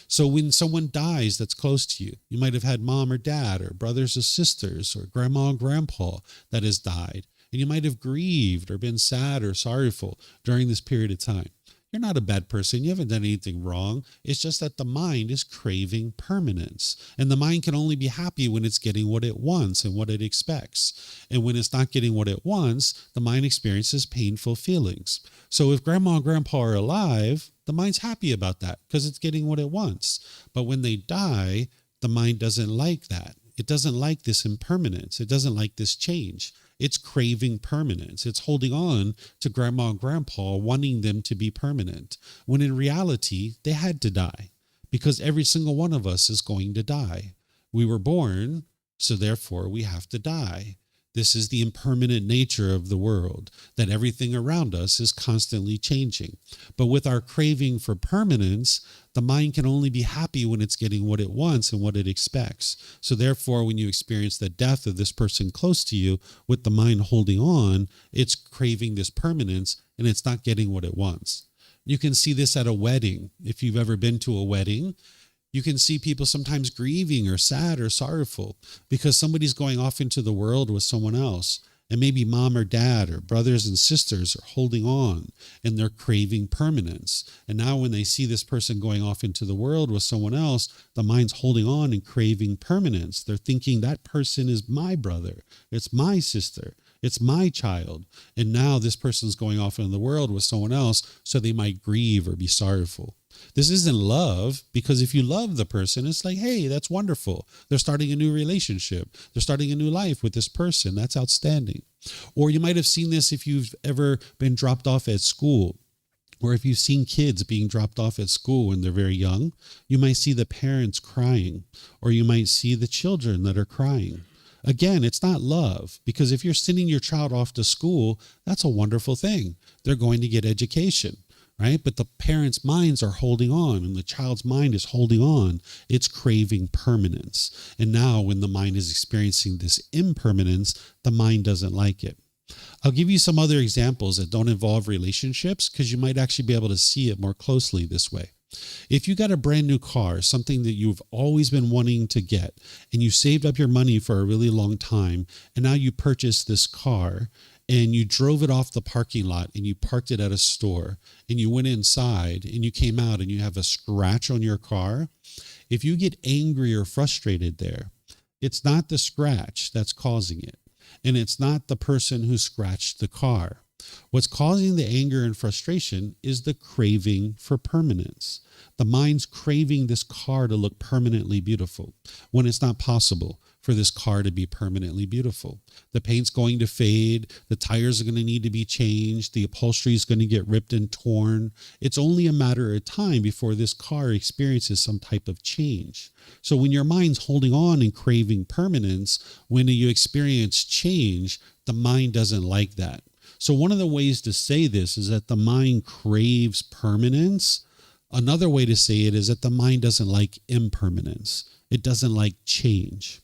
So when someone dies that's close to you, you might have had mom or dad or brothers or sisters or grandma and grandpa that has died, and you might have grieved or been sad or sorrowful during this period of time. You're not a bad person. You haven't done anything wrong. It's just that the mind is craving permanence. And the mind can only be happy when it's getting what it wants and what it expects. And when it's not getting what it wants, the mind experiences painful feelings. So if grandma and grandpa are alive, the mind's happy about that because it's getting what it wants. But when they die, the mind doesn't like that. It doesn't like this impermanence. It doesn't like this change. It's craving permanence. It's holding on to grandma and grandpa, wanting them to be permanent, when in reality, they had to die, because every single one of us is going to die. We were born So therefore, we have to die. This is the impermanent nature of the world, that everything around us is constantly changing. But with our craving for permanence, the mind can only be happy when it's getting what it wants and what it expects. So therefore, when you experience the death of this person close to you, with the mind holding on, it's craving this permanence and it's not getting what it wants. You can see this at a wedding. If you've ever been to a wedding, you can see people sometimes grieving or sad or sorrowful because somebody's going off into the world with someone else. And maybe mom or dad or brothers and sisters are holding on and they're craving permanence. And now when they see this person going off into the world with someone else, the mind's holding on and craving permanence. They're thinking that person is my brother. It's my sister. It's my child. And now this person's going off in the world with someone else, so they might grieve or be sorrowful. This isn't love, because if you love the person, it's like, hey, that's wonderful. They're starting a new relationship. They're starting a new life with this person. That's outstanding. Or you might have seen this if you've ever been dropped off at school, or if you've seen kids being dropped off at school when they're very young. You might see the parents crying, or you might see the children that are crying. Again, it's not love, because if you're sending your child off to school, that's a wonderful thing. They're going to get education. Right? But the parents' minds are holding on, and the child's mind is holding on. It's craving permanence. And now when the mind is experiencing this impermanence, the mind doesn't like it. I'll give you some other examples that don't involve relationships, because you might actually be able to see it more closely this way. If you got a brand new car, something that you've always been wanting to get, and you saved up your money for a really long time, and now you purchase this car, and you drove it off the parking lot and you parked it at a store, and you went inside and you came out and you have a scratch on your car. If you get angry or frustrated there, it's not the scratch that's causing it. And it's not the person who scratched the car. What's causing the anger and frustration is the craving for permanence. The mind's craving this car to look permanently beautiful when it's not possible for this car to be permanently beautiful. The paint's going to fade. The tires are going to need to be changed. The upholstery is going to get ripped and torn. It's only a matter of time before this car experiences some type of change. So when your mind's holding on and craving permanence, when you experience change, the mind doesn't like that. So one of the ways to say this is that the mind craves permanence. Another way to say it is that the mind doesn't like impermanence. It doesn't like change.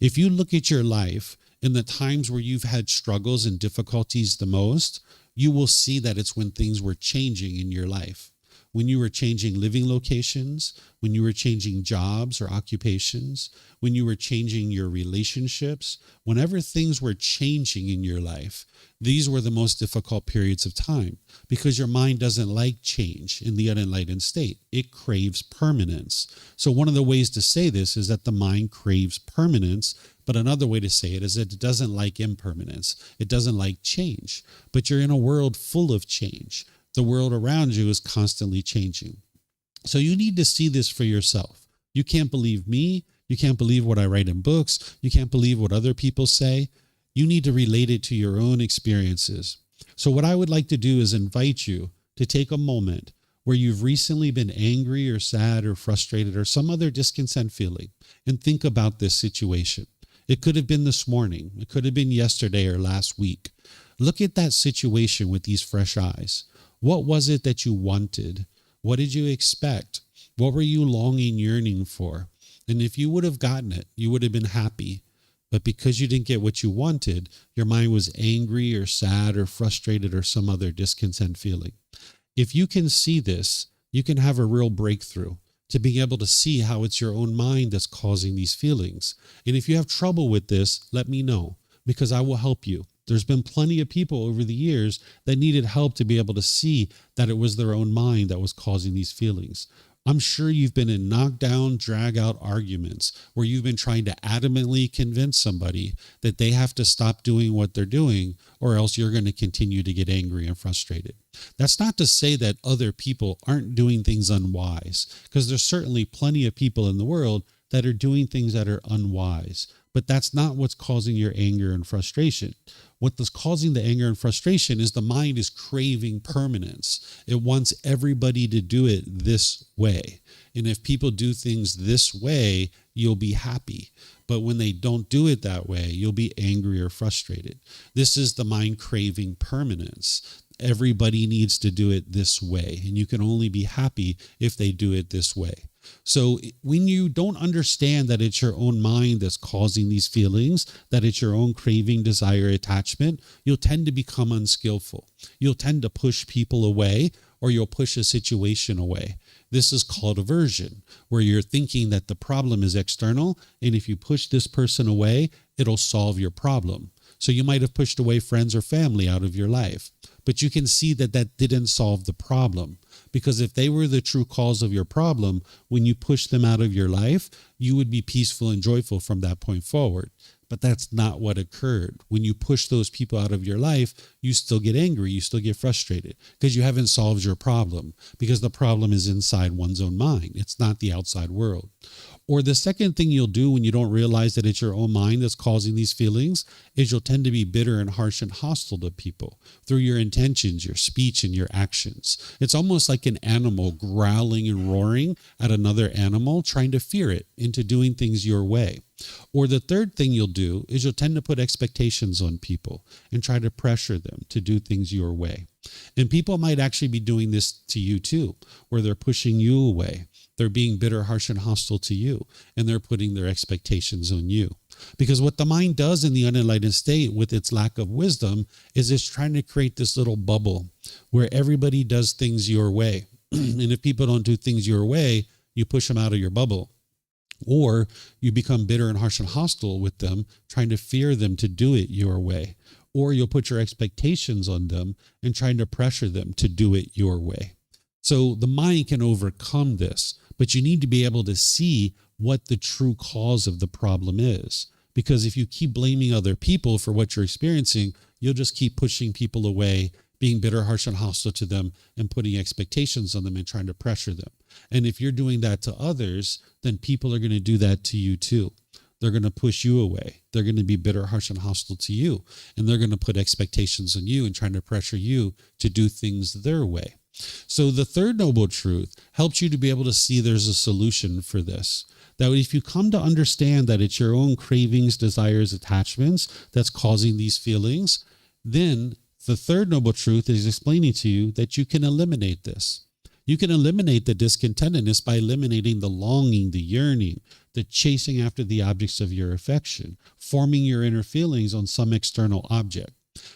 If you look at your life in the times where you've had struggles and difficulties the most, you will see that it's when things were changing in your life. When you were changing living locations, when you were changing jobs or occupations, when you were changing your relationships, whenever things were changing in your life, these were the most difficult periods of time, because your mind doesn't like change in the unenlightened state. It craves permanence. So one of the ways to say this is that the mind craves permanence, but another way to say it is that it doesn't like impermanence. It doesn't like change, but you're in a world full of change. The world around you is constantly changing. So you need to see this for yourself. You can't believe me. You can't believe what I write in books. You can't believe what other people say. You need to relate it to your own experiences. So what I would like to do is invite you to take a moment where you've recently been angry or sad or frustrated or some other discontent feeling, and think about this situation. It could have been this morning. It could have been yesterday or last week. Look at that situation with these fresh eyes. What was it that you wanted? What did you expect? What were you longing, yearning for? And if you would have gotten it, you would have been happy. But because you didn't get what you wanted, your mind was angry or sad or frustrated or some other discontent feeling. If you can see this, you can have a real breakthrough to being able to see how it's your own mind that's causing these feelings. And if you have trouble with this, let me know, because I will help you. There's been plenty of people over the years that needed help to be able to see that it was their own mind that was causing these feelings. I'm sure you've been in knockdown, drag out arguments where you've been trying to adamantly convince somebody that they have to stop doing what they're doing, or else you're going to continue to get angry and frustrated. That's not to say that other people aren't doing things unwise, because there's certainly plenty of people in the world that are doing things that are unwise. But that's not what's causing your anger and frustration. What is causing the anger and frustration is the mind is craving permanence. It wants everybody to do it this way. And if people do things this way, you'll be happy. But when they don't do it that way, you'll be angry or frustrated. This is the mind craving permanence. Everybody needs to do it this way, and you can only be happy if they do it this way. So when you don't understand that it's your own mind that's causing these feelings, that it's your own craving, desire, attachment, you'll tend to become unskillful. You'll tend to push people away, or you'll push a situation away. This is called aversion, where you're thinking that the problem is external, and if you push this person away, it'll solve your problem. So you might have pushed away friends or family out of your life, but you can see that that didn't solve the problem. Because if they were the true cause of your problem, when you push them out of your life, you would be peaceful and joyful from that point forward. But that's not what occurred. When you push those people out of your life, you still get angry, you still get frustrated, because you haven't solved your problem, because the problem is inside one's own mind. It's not the outside world. Or the second thing you'll do when you don't realize that it's your own mind that's causing these feelings is you'll tend to be bitter and harsh and hostile to people through your intentions, your speech, and your actions. It's almost like an animal growling and roaring at another animal, trying to fear it into doing things your way. Or the third thing you'll do is you'll tend to put expectations on people and try to pressure them to do things your way. And people might actually be doing this to you too, where they're pushing you away. They're being bitter, harsh, and hostile to you, and they're putting their expectations on you. Because what the mind does in the unenlightened state with its lack of wisdom is it's trying to create this little bubble where everybody does things your way. And if people don't do things your way, you push them out of your bubble. Or you become bitter and harsh and hostile with them, trying to fear them to do it your way. Or you'll put your expectations on them and trying to pressure them to do it your way. So the mind can overcome this, but you need to be able to see what the true cause of the problem is. Because if you keep blaming other people for what you're experiencing, you'll just keep pushing people away, being bitter, harsh, and hostile to them, and putting expectations on them and trying to pressure them. And if you're doing that to others, then people are going to do that to you too. They're going to push you away. They're going to be bitter, harsh, and hostile to you. And they're going to put expectations on you and trying to pressure you to do things their way. So the third noble truth helps you to be able to see there's a solution for this. That if you come to understand that it's your own cravings, desires, attachments that's causing these feelings, then the third noble truth is explaining to you that you can eliminate this. You can eliminate the discontentedness by eliminating the longing, the yearning, the chasing after the objects of your affection, forming your inner feelings on some external object.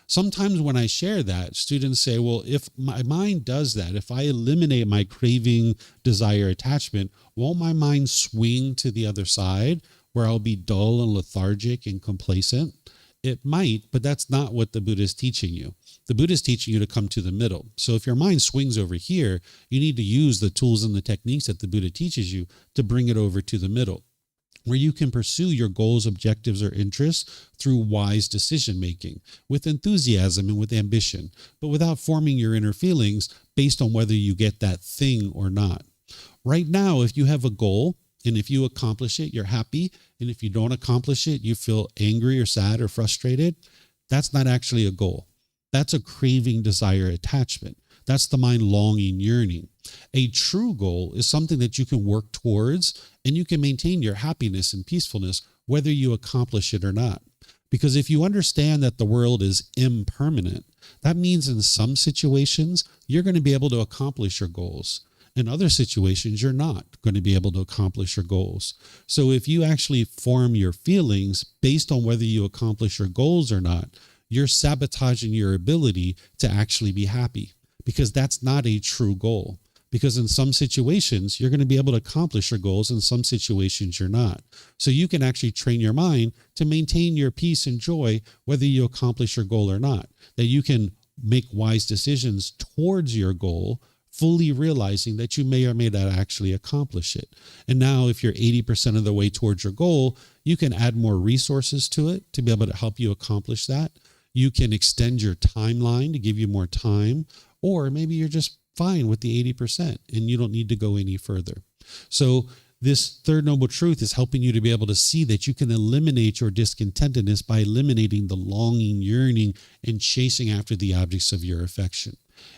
Sometimes when I share that, students say, well, if my mind does that, if I eliminate my craving, desire, attachment, won't my mind swing to the other side where I'll be dull and lethargic and complacent? It might, but that's not what the Buddha is teaching you. The Buddha is teaching you to come to the middle. So if your mind swings over here, you need to use the tools and the techniques that the Buddha teaches you to bring it over to the middle, where you can pursue your goals, objectives, or interests through wise decision-making, with enthusiasm and with ambition, but without forming your inner feelings based on whether you get that thing or not. Right now, if you have a goal, and if you accomplish it, you're happy, and if you don't accomplish it, you feel angry or sad or frustrated, that's not actually a goal. That's a craving, desire, attachment. That's the mind longing, yearning. A true goal is something that you can work towards, and you can maintain your happiness and peacefulness whether you accomplish it or not. Because if you understand that the world is impermanent, that means in some situations, you're going to be able to accomplish your goals. In other situations, you're not going to be able to accomplish your goals. So if you actually form your feelings based on whether you accomplish your goals or not, you're sabotaging your ability to actually be happy, because that's not a true goal. Because in some situations, you're going to be able to accomplish your goals. In some situations, you're not. So you can actually train your mind to maintain your peace and joy, whether you accomplish your goal or not. That you can make wise decisions towards your goal, fully realizing that you may or may not actually accomplish it. And now if you're 80% of the way towards your goal, you can add more resources to it to be able to help you accomplish that. You can extend your timeline to give you more time, or maybe you're just fine with the 80% and you don't need to go any further. So this third noble truth is helping you to be able to see that you can eliminate your discontentedness by eliminating the longing, yearning, and chasing after the objects of your affection.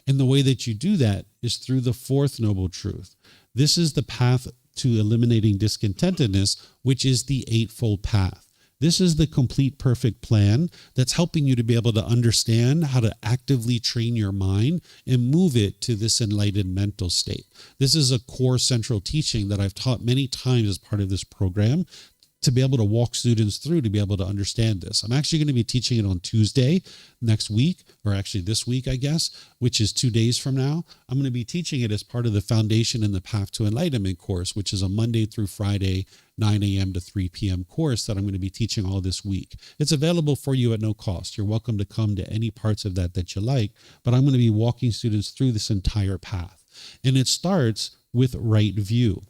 And the way that you do that is through the fourth noble truth. This is the path to eliminating discontentedness, which is the Eightfold Path. This is the complete perfect plan that's helping you to be able to understand how to actively train your mind and move it to this enlightened mental state. This is a core central teaching that I've taught many times as part of this program to be able to walk students through to be able to understand this. I'm actually going to be teaching it on Tuesday next week, or actually this week, I guess, which is 2 days from now. I'm going to be teaching it as part of the Foundation and the Path to Enlightenment course, which is a Monday through Friday, 9 a.m. to 3 p.m. course that I'm going to be teaching all this week. It's available for you at no cost. You're welcome to come to any parts of that you like, but I'm going to be walking students through this entire path. And it starts with right view.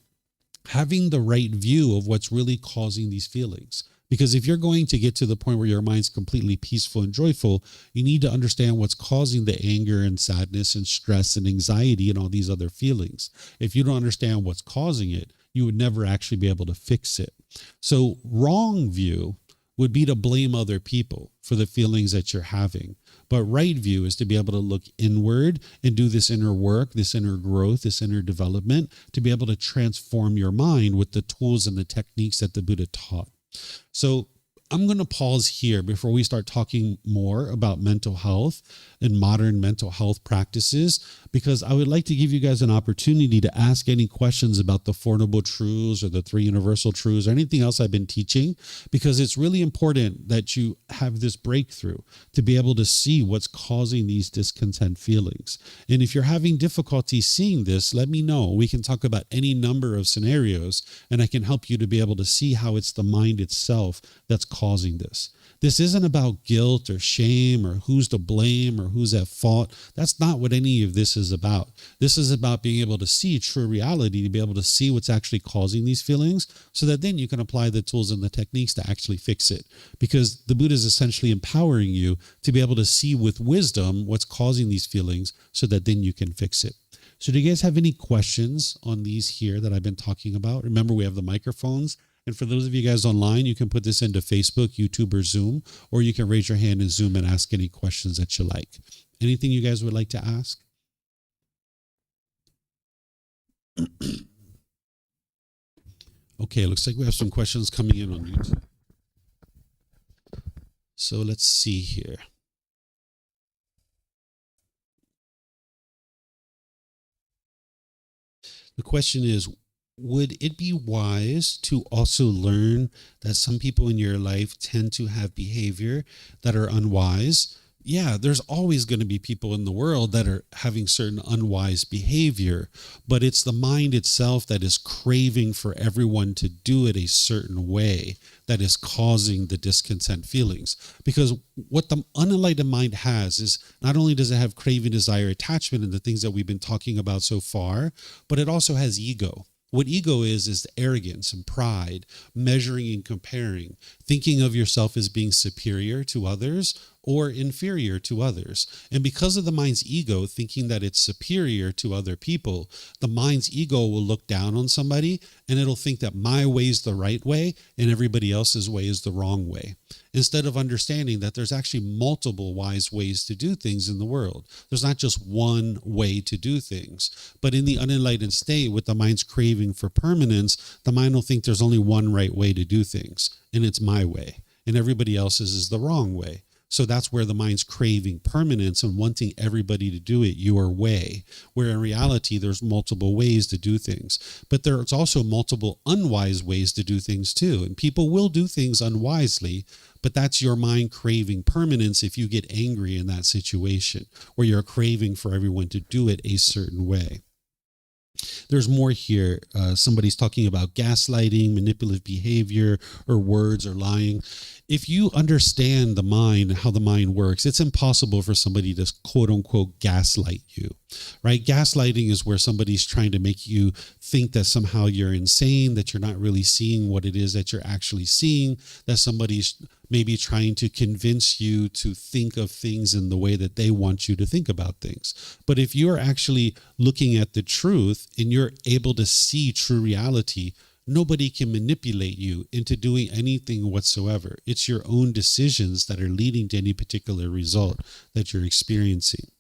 Having the right view of what's really causing these feelings. Because if you're going to get to the point where your mind's completely peaceful and joyful, you need to understand what's causing the anger and sadness and stress and anxiety and all these other feelings. If you don't understand what's causing it, you would never actually be able to fix it. So wrong view would be to blame other people for the feelings that you're having. But right view is to be able to look inward and do this inner work, this inner growth, this inner development, to be able to transform your mind with the tools and the techniques that the Buddha taught. So I'm going to pause here before we start talking more about mental health and modern mental health practices, because I would like to give you guys an opportunity to ask any questions about the Four Noble Truths or the Three Universal Truths or anything else I've been teaching, because it's really important that you have this breakthrough to be able to see what's causing these discontent feelings. And if you're having difficulty seeing this, let me know. We can talk about any number of scenarios, and I can help you to be able to see how it's the mind itself that's causing this. This isn't about guilt or shame or who's to blame or who's at fault. That's not what any of this is about. This is about being able to see true reality, to be able to see what's actually causing these feelings, so that then you can apply the tools and the techniques to actually fix it. Because the Buddha is essentially empowering you to be able to see with wisdom what's causing these feelings, so that then you can fix it. So do you guys have any questions on these here that I've been talking about? Remember, we have the microphones. And for those of you guys online, you can put this into Facebook, YouTube, or Zoom, or you can raise your hand in Zoom and ask any questions that you like. Anything you guys would like to ask? Okay, looks like we have some questions coming in on YouTube. So let's see here. The question is, would it be wise to also learn that some people in your life tend to have behavior that are unwise? Yeah, there's always going to be people in the world that are having certain unwise behavior, but it's the mind itself that is craving for everyone to do it a certain way that is causing the discontent feelings. Because what the unenlightened mind has is, not only does it have craving, desire, attachment, and the things that we've been talking about so far, but it also has ego. What ego is arrogance and pride, measuring and comparing, thinking of yourself as being superior to others or inferior to others. And because of the mind's ego, thinking that it's superior to other people, the mind's ego will look down on somebody and it'll think that my way is the right way and everybody else's way is the wrong way. Instead of understanding that there's actually multiple wise ways to do things in the world. There's not just one way to do things. But in the unenlightened state, with the mind's craving for permanence, the mind will think there's only one right way to do things, and it's my way, and everybody else's is the wrong way. So that's where the mind's craving permanence and wanting everybody to do it your way, where in reality, there's multiple ways to do things. But there's also multiple unwise ways to do things too. And people will do things unwisely, but that's your mind craving permanence if you get angry in that situation, where you're craving for everyone to do it a certain way. There's more here. Somebody's talking about gaslighting, manipulative behavior, or words, or lying. If you understand the mind, how the mind works, it's impossible for somebody to quote unquote gaslight you, right? Gaslighting is where somebody's trying to make you think that somehow you're insane, that you're not really seeing what it is that you're actually seeing, that somebody's maybe trying to convince you to think of things in the way that they want you to think about things. But if you're actually looking at the truth and you're able to see true reality, nobody can manipulate you into doing anything whatsoever. It's your own decisions that are leading to any particular result that you're experiencing.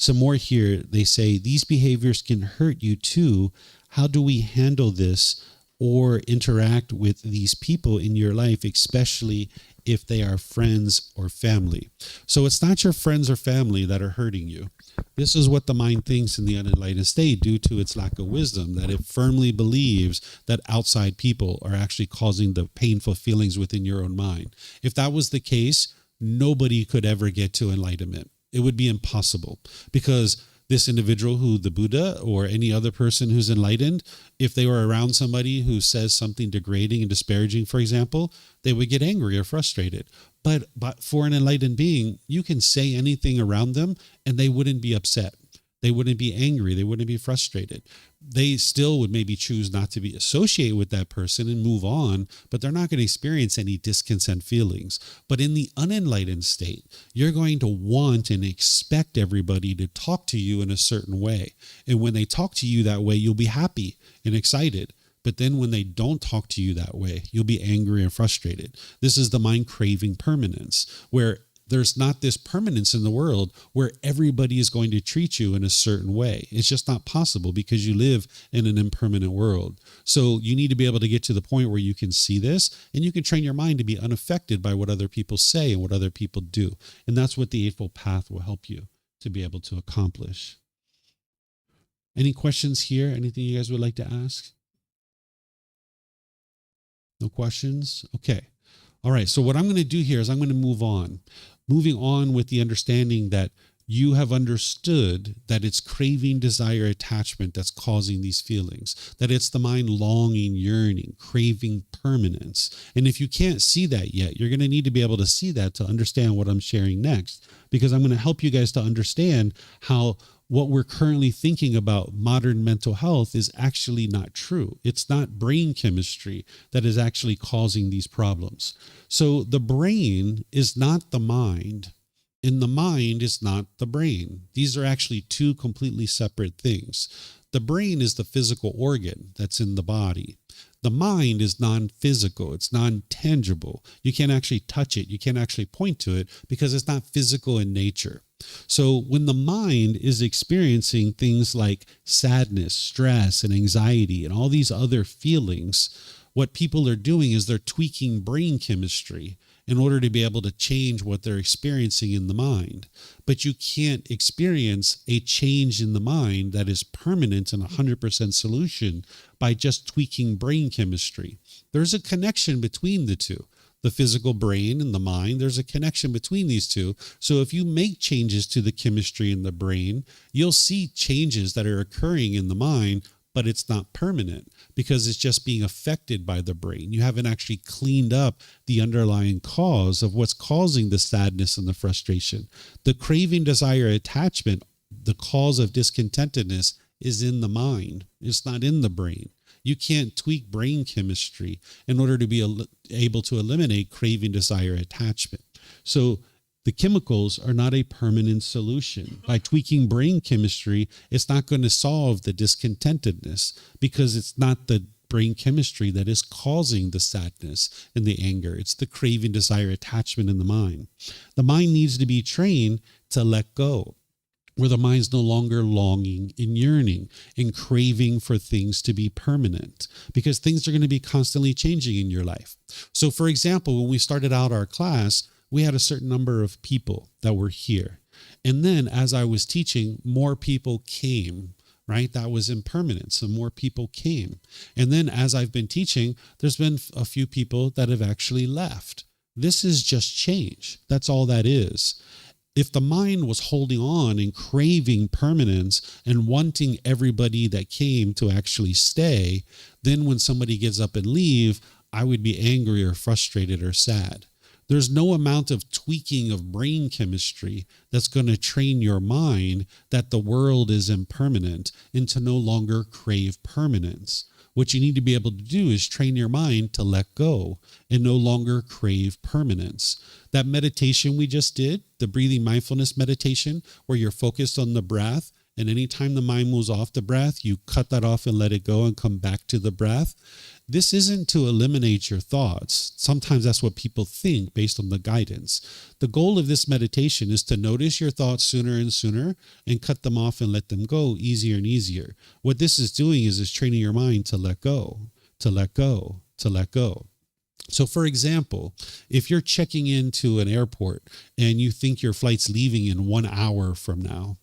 Some more here, they say, these behaviors can hurt you too. How do we handle this or interact with these people in your life, especially if they are friends or family? So it's not your friends or family that are hurting you. This is what the mind thinks in the unenlightened state due to its lack of wisdom, that it firmly believes that outside people are actually causing the painful feelings within your own mind. If that was the case, nobody could ever get to enlightenment. It would be impossible, because this individual who the Buddha or any other person who's enlightened, if they were around somebody who says something degrading and disparaging, for example, they would get angry or frustrated. But for an enlightened being, you can say anything around them and they wouldn't be upset. They wouldn't be angry. They wouldn't be frustrated. They still would maybe choose not to be associated with that person and move on, but they're not going to experience any discontent feelings. But in the unenlightened state, you're going to want and expect everybody to talk to you in a certain way. And when they talk to you that way, you'll be happy and excited. But then when they don't talk to you that way, you'll be angry and frustrated. This is the mind craving permanence, where there's not this permanence in the world where everybody is going to treat you in a certain way. It's just not possible because you live in an impermanent world. So you need to be able to get to the point where you can see this and you can train your mind to be unaffected by what other people say and what other people do. And that's what the Eightfold Path will help you to be able to accomplish. Any questions here? Anything you guys would like to ask? No questions? Okay. All right. So what I'm going to do here is I'm going to move on. Moving on with the understanding that you have understood that it's craving, desire, attachment that's causing these feelings, that it's the mind longing, yearning, craving permanence. And if you can't see that yet, you're going to need to be able to see that to understand what I'm sharing next, because I'm going to help you guys to understand how what we're currently thinking about modern mental health is actually not true. It's not brain chemistry that is actually causing these problems. So the brain is not the mind, and the mind is not the brain. These are actually two completely separate things. The brain is the physical organ that's in the body. The mind is non-physical. It's non-tangible. You can't actually touch it. You can't actually point to it because it's not physical in nature. So when the mind is experiencing things like sadness, stress, and anxiety, and all these other feelings, what people are doing is they're tweaking brain chemistry in order to be able to change what they're experiencing in the mind. But you can't experience a change in the mind that is permanent and 100% solution by just tweaking brain chemistry. There's a connection between the two. The physical brain and the mind, there's a connection between these two. So if you make changes to the chemistry in the brain, you'll see changes that are occurring in the mind, but it's not permanent because it's just being affected by the brain. You haven't actually cleaned up the underlying cause of what's causing the sadness and the frustration. The craving, desire, attachment, the cause of discontentedness is in the mind. It's not in the brain. You can't tweak brain chemistry in order to be able to eliminate craving, desire, attachment. So the chemicals are not a permanent solution. By tweaking brain chemistry, it's not going to solve the discontentedness because it's not the brain chemistry that is causing the sadness and the anger. It's the craving, desire, attachment in the mind. The mind needs to be trained to let go, where the mind's no longer longing and yearning and craving for things to be permanent, because things are going to be constantly changing in your life. So for example, when we started out our class, we had a certain number of people that were here. And then as I was teaching, more people came, right? That was impermanent. So more people came. And then as I've been teaching, there's been a few people that have actually left. This is just change. That's all that is. If the mind was holding on and craving permanence and wanting everybody that came to actually stay, then when somebody gets up and leave, I would be angry or frustrated or sad. There's no amount of tweaking of brain chemistry that's going to train your mind that the world is impermanent and to no longer crave permanence. What you need to be able to do is train your mind to let go and no longer crave permanence. That meditation we just did, the breathing mindfulness meditation, where you're focused on the breath And anytime the mind moves off the breath, you cut that off and let it go and come back to the breath. This isn't to eliminate your thoughts. Sometimes that's what people think based on the guidance. The goal of this meditation is to notice your thoughts sooner and sooner and cut them off and let them go easier and easier. What this is doing is training your mind to let go, to let go, to let go. So for example, if you're checking into an airport and you think your flight's leaving in 1 hour from now,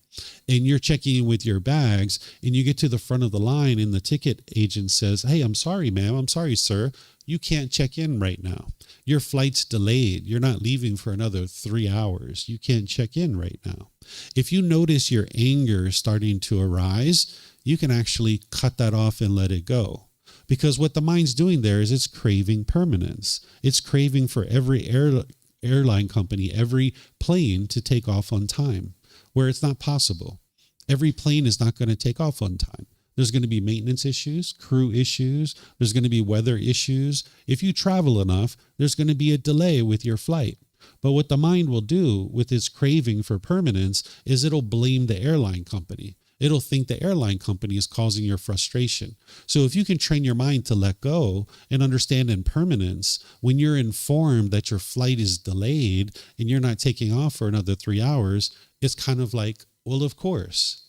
and you're checking in with your bags and you get to the front of the line and the ticket agent says, "Hey, I'm sorry, ma'am. I'm sorry, sir. You can't check in right now. Your flight's delayed. You're not leaving for another 3 hours. You can't check in right now." If you notice your anger starting to arise, you can actually cut that off and let it go. Because what the mind's doing there is it's craving permanence. It's craving for every airline company, every plane to take off on time, where it's not possible. Every plane is not going to take off on time. There's going to be maintenance issues, crew issues. There's going to be weather issues. If you travel enough, there's going to be a delay with your flight. But what the mind will do with its craving for permanence is it'll blame the airline company. It'll think the airline company is causing your frustration. So if you can train your mind to let go and understand impermanence, when you're informed that your flight is delayed and you're not taking off for another 3 hours, it's kind of like, well, of course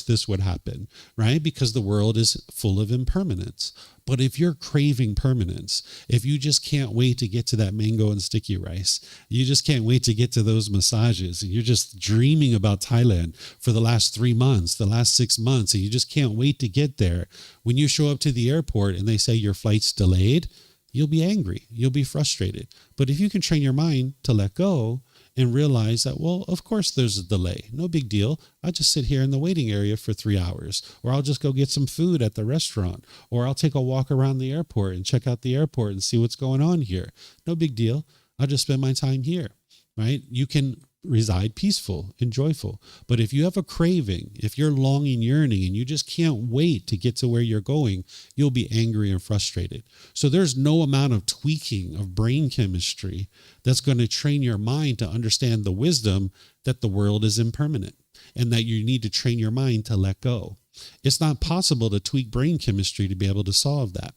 this would happen, right? Because the world is full of impermanence. But if you're craving permanence, if you just can't wait to get to that mango and sticky rice, you just can't wait to get to those massages, and you're just dreaming about Thailand for the last 3 months, the last 6 months, and you just can't wait to get there. When you show up to the airport and they say your flight's delayed, you'll be angry, you'll be frustrated. But if you can train your mind to let go and realize that, well, of course there's a delay. No big deal. I'll just sit here in the waiting area for 3 hours, or I'll just go get some food at the restaurant, or I'll take a walk around the airport and check out the airport and see what's going on here. No big deal. I'll just spend my time here, right? You can reside peaceful and joyful. But if you have a craving, if you're longing, yearning, and you just can't wait to get to where you're going, you'll be angry and frustrated. So there's no amount of tweaking of brain chemistry that's going to train your mind to understand the wisdom that the world is impermanent and that you need to train your mind to let go. It's not possible to tweak brain chemistry to be able to solve that.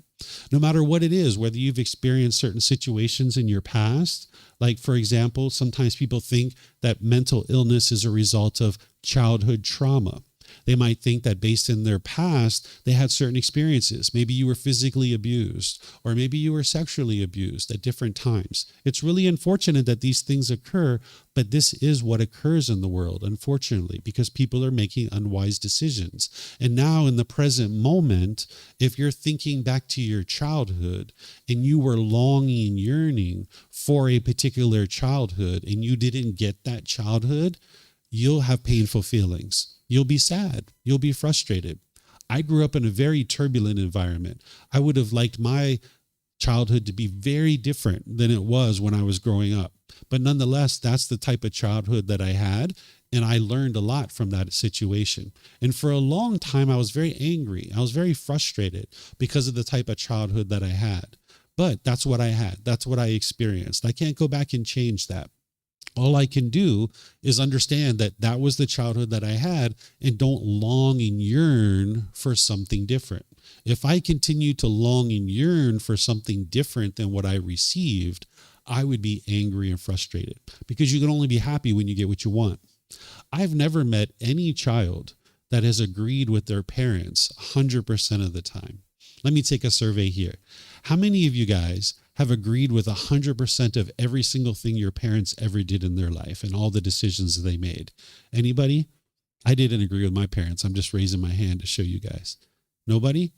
No matter what it is, whether you've experienced certain situations in your past, like, for example, sometimes people think that mental illness is a result of childhood trauma. They might think that based in their past, they had certain experiences. Maybe you were physically abused, or maybe you were sexually abused at different times. It's really unfortunate that these things occur, but this is what occurs in the world, unfortunately, because people are making unwise decisions. And now in the present moment, if you're thinking back to your childhood and you were longing, yearning for a particular childhood and you didn't get that childhood, you'll have painful feelings. You'll be sad. You'll be frustrated. I grew up in a very turbulent environment. I would have liked my childhood to be very different than it was when I was growing up. But nonetheless, that's the type of childhood that I had, and I learned a lot from that situation. And for a long time, I was very angry. I was very frustrated because of the type of childhood that I had. But that's what I had. That's what I experienced. I can't go back and change that. All I can do is understand that that was the childhood that I had, and don't long and yearn for something different. If I continue to long and yearn for something different than what I received, I would be angry and frustrated, because you can only be happy when you get what you want. I've never met any child that has agreed with their parents 100% of the time. Let me take a survey here. How many of you guys have agreed with 100% of every single thing your parents ever did in their life and all the decisions they made? Anybody? I didn't agree with my parents. I'm just raising my hand to show you guys. Nobody?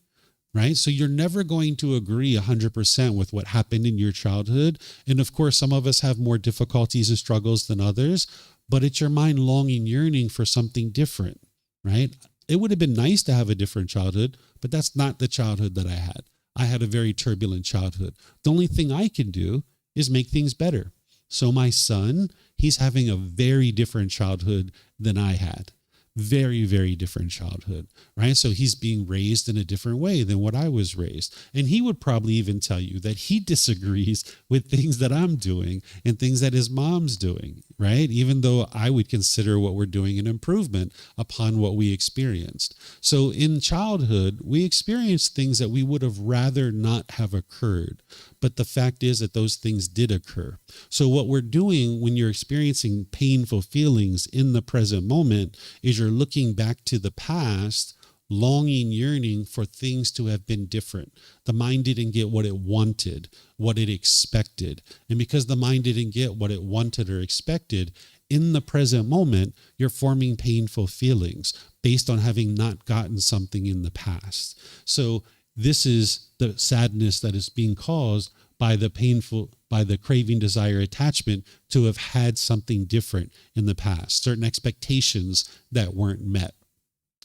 Right? So you're never going to agree 100% with what happened in your childhood. And of course, some of us have more difficulties and struggles than others, but it's your mind longing, yearning for something different, right? It would have been nice to have a different childhood, but that's not the childhood that I had. I had a very turbulent childhood. The only thing I can do is make things better. So my son, he's having a very different childhood than I had. very, very different childhood, right? So he's being raised in a different way than what I was raised. And he would probably even tell you that he disagrees with things that I'm doing and things that his mom's doing, right? Even though I would consider what we're doing an improvement upon what we experienced. So in childhood, we experienced things that we would have rather not have occurred. But the fact is that those things did occur. So what we're doing when you're experiencing painful feelings in the present moment is you're looking back to the past, longing, yearning for things to have been different. The mind didn't get what it wanted, what it expected. And because the mind didn't get what it wanted or expected, in the present moment, you're forming painful feelings based on having not gotten something in the past. So this is the sadness that is being caused by the craving, desire, attachment to have had something different in the past, certain expectations that weren't met.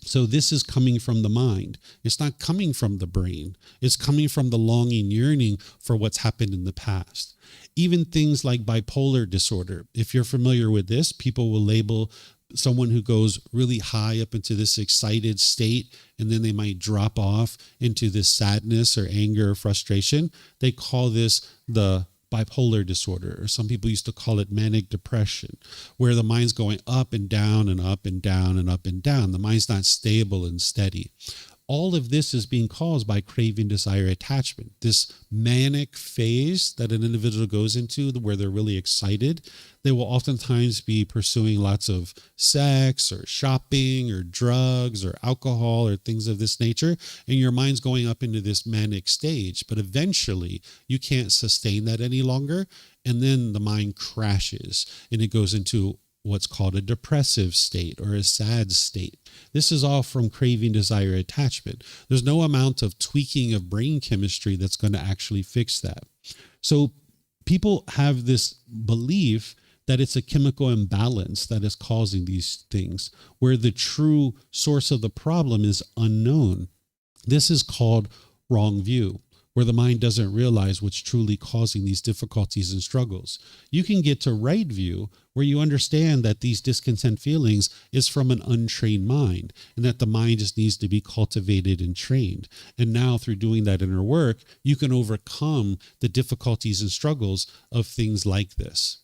So this is coming from the mind. It's not coming from the brain. It's coming from the longing, yearning for what's happened in the past. Even things like bipolar disorder. If you're familiar with this, people will label someone who goes really high up into this excited state, and then they might drop off into this sadness or anger or frustration. They call this the bipolar disorder, or some people used to call it manic depression, where the mind's going up and down and up and down and up and down. The mind's not stable and steady. All of this is being caused by craving, desire, attachment. This manic phase that an individual goes into where they're really excited, they will oftentimes be pursuing lots of sex or shopping or drugs or alcohol or things of this nature. And your mind's going up into this manic stage. But eventually you can't sustain that any longer. And then the mind crashes and it goes into what's called a depressive state or a sad state. This is all from craving, desire, attachment. There's no amount of tweaking of brain chemistry that's going to actually fix that. So people have this belief that it's a chemical imbalance that is causing these things, where the true source of the problem is unknown. This is called wrong view, where the mind doesn't realize what's truly causing these difficulties and struggles. You can get to right view, where you understand that these discontent feelings is from an untrained mind, and that the mind just needs to be cultivated and trained. And now through doing that inner work, you can overcome the difficulties and struggles of things like this.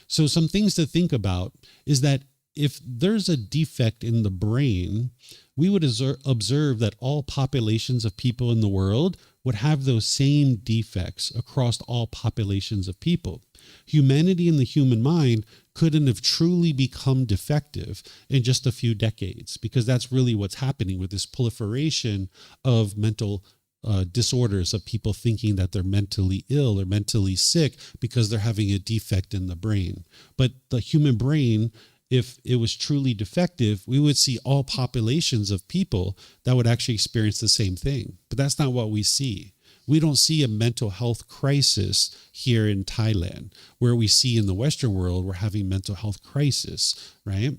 So some things to think about is that if there's a defect in the brain, we would observe that all populations of people in the world would have those same defects across all populations of people. Humanity and the human mind couldn't have truly become defective in just a few decades, because that's really what's happening with this proliferation of mental disorders, of people thinking that they're mentally ill or mentally sick because they're having a defect in the brain. But the human brain, if it was truly defective, we would see all populations of people that would actually experience the same thing. But that's not what we see. We don't see a mental health crisis here in Thailand, where we see in the Western world we're having mental health crisis, right?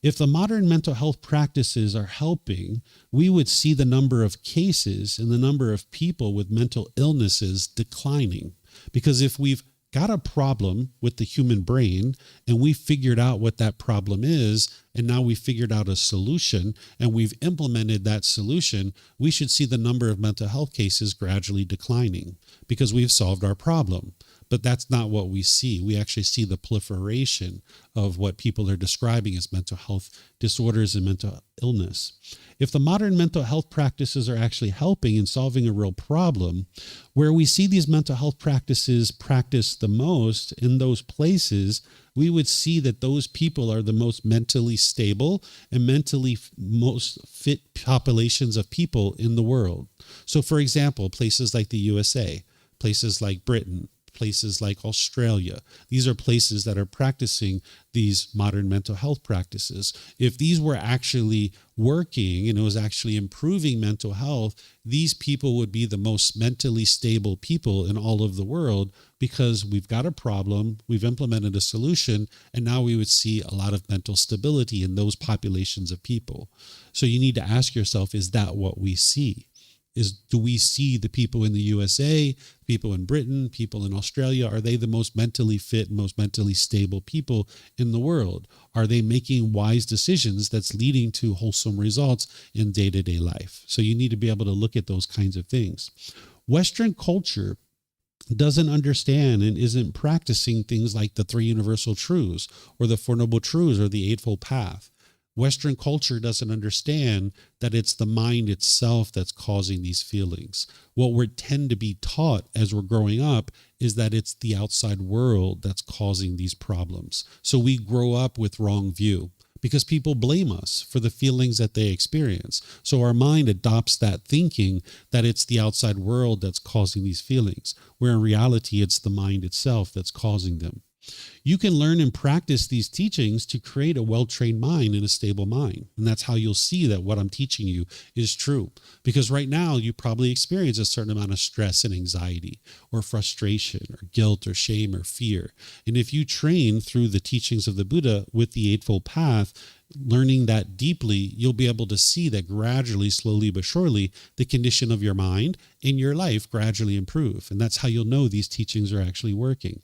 If the modern mental health practices are helping, we would see the number of cases and the number of people with mental illnesses declining. Because if we've got a problem with the human brain and we figured out what that problem is, and now we figured out a solution and we've implemented that solution, we should see the number of mental health cases gradually declining because we've solved our problem. But that's not what we see. We actually see the proliferation of what people are describing as mental health disorders and mental illness. If the modern mental health practices are actually helping in solving a real problem, where we see these mental health practices practiced the most in those places, we would see that those people are the most mentally stable and mentally most fit populations of people in the world. So, for example, places like the USA, places like Britain, places like Australia. These are places that are practicing these modern mental health practices. If these were actually working and it was actually improving mental health, these people would be the most mentally stable people in all of the world, because we've got a problem, we've implemented a solution, and now we would see a lot of mental stability in those populations of people. So you need to ask yourself, is that what we see? do we see the people in the USA, people in Britain, people in Australia, are they the most mentally fit, most mentally stable people in the world? Are they making wise decisions that's leading to wholesome results in day-to-day life? So you need to be able to look at those kinds of things. Western culture doesn't understand and isn't practicing things like the three universal truths or the Four Noble Truths or the Eightfold Path. Western culture doesn't understand that it's the mind itself that's causing these feelings. What we tend to be taught as we're growing up is that it's the outside world that's causing these problems. So we grow up with wrong view because people blame us for the feelings that they experience. So our mind adopts that thinking that it's the outside world that's causing these feelings, where in reality, it's the mind itself that's causing them. You can learn and practice these teachings to create a well-trained mind and a stable mind. And that's how you'll see that what I'm teaching you is true. Because right now, you probably experience a certain amount of stress and anxiety or frustration or guilt or shame or fear. And if you train through the teachings of the Buddha with the Eightfold Path, learning that deeply, you'll be able to see that gradually, slowly but surely, the condition of your mind in your life gradually improve. And that's how you'll know these teachings are actually working.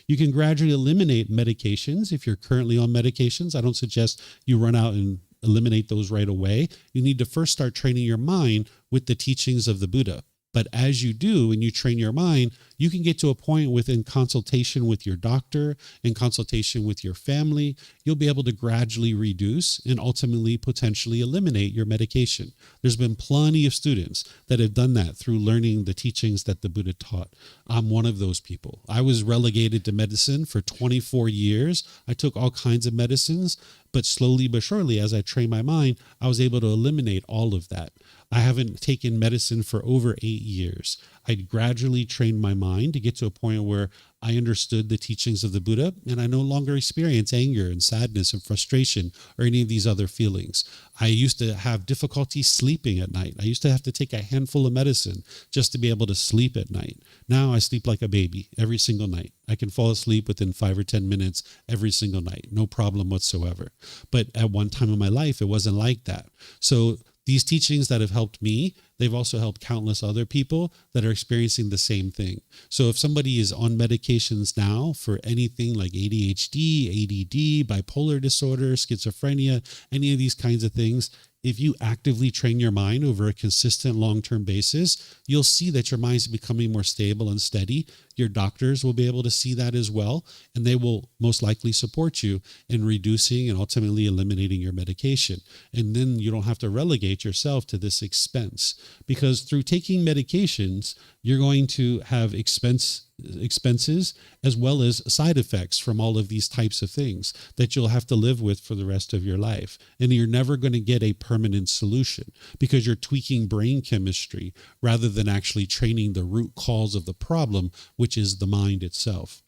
You can gradually eliminate medications. If you're currently on medications, I don't suggest you run out and eliminate those right away. You need to first start training your mind with the teachings of the Buddha. But as you do and you train your mind, you can get to a point within consultation with your doctor, in consultation with your family, you'll be able to gradually reduce and ultimately potentially eliminate your medication. There's been plenty of students that have done that through learning the teachings that the Buddha taught. I'm one of those people. I was relegated to medicine for 24 years. I took all kinds of medicines, but slowly but surely, as I trained my mind, I was able to eliminate all of that. I haven't taken medicine for over 8 years. I gradually trained my mind to get to a point where I understood the teachings of the Buddha, and I no longer experience anger and sadness and frustration or any of these other feelings. I used to have difficulty sleeping at night. I used to have to take a handful of medicine just to be able to sleep at night. Now I sleep like a baby every single night. I can fall asleep within 5 or 10 minutes every single night, no problem whatsoever. But at one time in my life, it wasn't like that. So these teachings that have helped me, they've also helped countless other people that are experiencing the same thing. So if somebody is on medications now for anything like ADHD, ADD, bipolar disorder, schizophrenia, any of these kinds of things, if you actively train your mind over a consistent long-term basis, you'll see that your mind is becoming more stable and steady. Your doctors will be able to see that as well, and they will most likely support you in reducing and ultimately eliminating your medication. And then you don't have to relegate yourself to this expense, because through taking medications, you're going to have expenses as well as side effects from all of these types of things that you'll have to live with for the rest of your life. And you're never going to get a permanent solution because you're tweaking brain chemistry rather than actually training the root cause of the problem, which is the mind itself.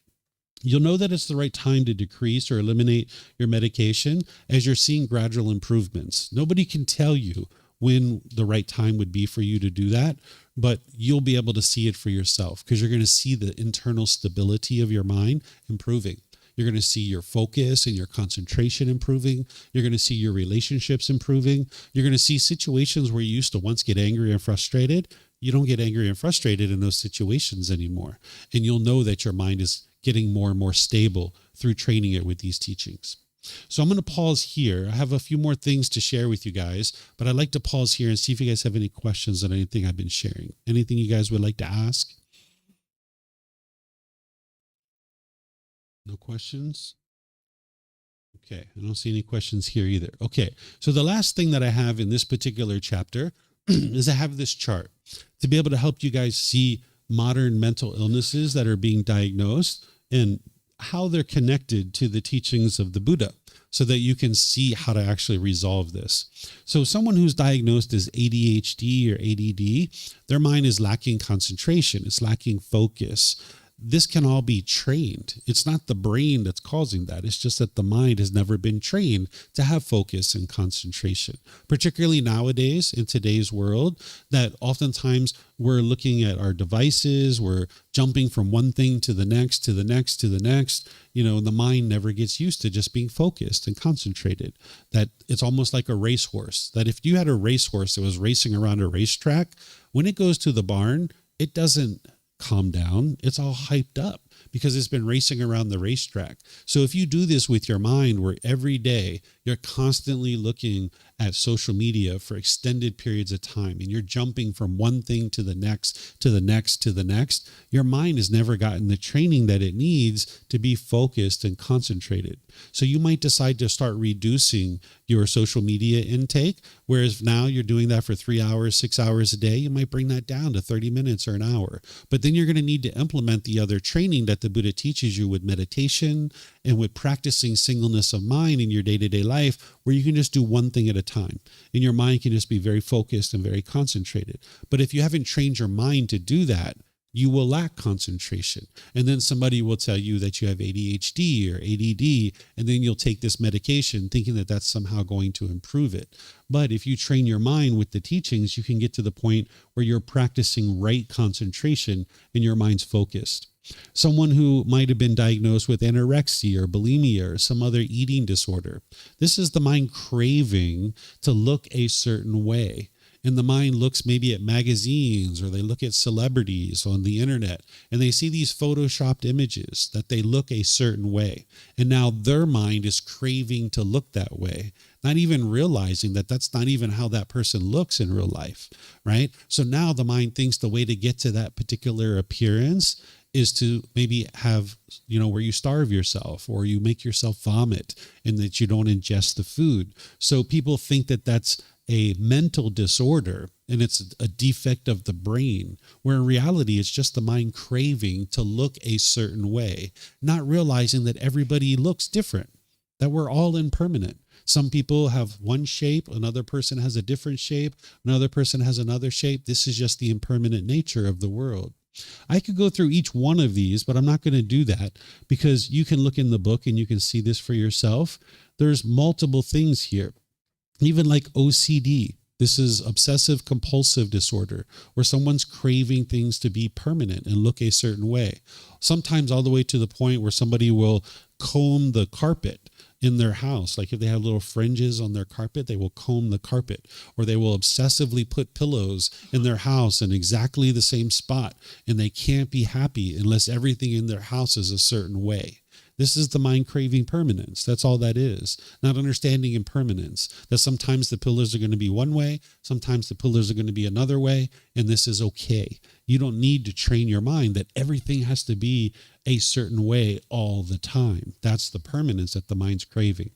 You'll know that it's the right time to decrease or eliminate your medication as you're seeing gradual improvements. Nobody can tell you when the right time would be for you to do that, but you'll be able to see it for yourself because you're going to see the internal stability of your mind improving. You're going to see your focus and your concentration improving. You're going to see your relationships improving. You're going to see situations where you used to once get angry and frustrated. You don't get angry and frustrated in those situations anymore. And you'll know that your mind is getting more and more stable through training it with these teachings. So I'm going to pause here. I have a few more things to share with you guys, but I'd like to pause here and see if you guys have any questions on anything I've been sharing. Anything you guys would like to ask? No questions? Okay, I don't see any questions here either. Okay, so the last thing that I have in this particular chapter is I have this chart to be able to help you guys see modern mental illnesses that are being diagnosed and how they're connected to the teachings of the Buddha so that you can see how to actually resolve this. So someone who's diagnosed as ADHD or ADD, their mind is lacking concentration, it's lacking focus. this can all be trained. It's not the brain that's causing that. It's just that the mind has never been trained to have focus and concentration, particularly nowadays in today's world, that oftentimes we're looking at our devices, we're jumping from one thing to the next, to the next, to the next. The mind never gets used to just being focused and concentrated. That it's almost like a racehorse, that if you had a racehorse that was racing around a racetrack, when it goes to the barn, it doesn't calm down. It's all hyped up because it's been racing around the racetrack. So if you do this with your mind, where every day you're constantly looking at social media for extended periods of time and you're jumping from one thing to the next, to the next, to the next, your mind has never gotten the training that it needs to be focused and concentrated. So you might decide to start reducing your social media intake, whereas now you're doing that for 3 hours, 6 hours a day. You might bring that down to 30 minutes or an hour. But then you're going to need to implement the other training that the Buddha teaches you with meditation and with practicing singleness of mind in your day-to-day life, where you can just do one thing at a time and your mind can just be very focused and very concentrated. But if you haven't trained your mind to do that, you will lack concentration. And then somebody will tell you that you have ADHD or ADD, and then you'll take this medication thinking that that's somehow going to improve it. But if you train your mind with the teachings, you can get to the point where you're practicing right concentration and your mind's focused. Someone who might have been diagnosed with anorexia or bulimia or some other eating disorder. This is the mind craving to look a certain way. And the mind looks maybe at magazines or they look at celebrities on the internet and they see these photoshopped images that they look a certain way. And now their mind is craving to look that way, not even realizing that that's not even how that person looks in real life, right? So now the mind thinks the way to get to that particular appearance is to maybe have, where you starve yourself or you make yourself vomit and that you don't ingest the food. So people think that that's a mental disorder and it's a defect of the brain, where in reality, it's just the mind craving to look a certain way, not realizing that everybody looks different, that we're all impermanent. Some people have one shape, another person has a different shape, another person has another shape. This is just the impermanent nature of the world. I could go through each one of these, but I'm not going to do that because you can look in the book and you can see this for yourself. There's multiple things here, even like OCD. This is obsessive compulsive disorder, where someone's craving things to be permanent and look a certain way. Sometimes all the way to the point where somebody will comb the carpet in their house. Like if they have little fringes on their carpet, they will comb the carpet, or they will obsessively put pillows in their house in exactly the same spot. And they can't be happy unless everything in their house is a certain way. This is the mind craving permanence. That's all that is. Not understanding impermanence. That sometimes the pillars are going to be one way, sometimes the pillars are going to be another way, and this is okay. You don't need to train your mind that everything has to be a certain way all the time. That's the permanence that the mind's craving.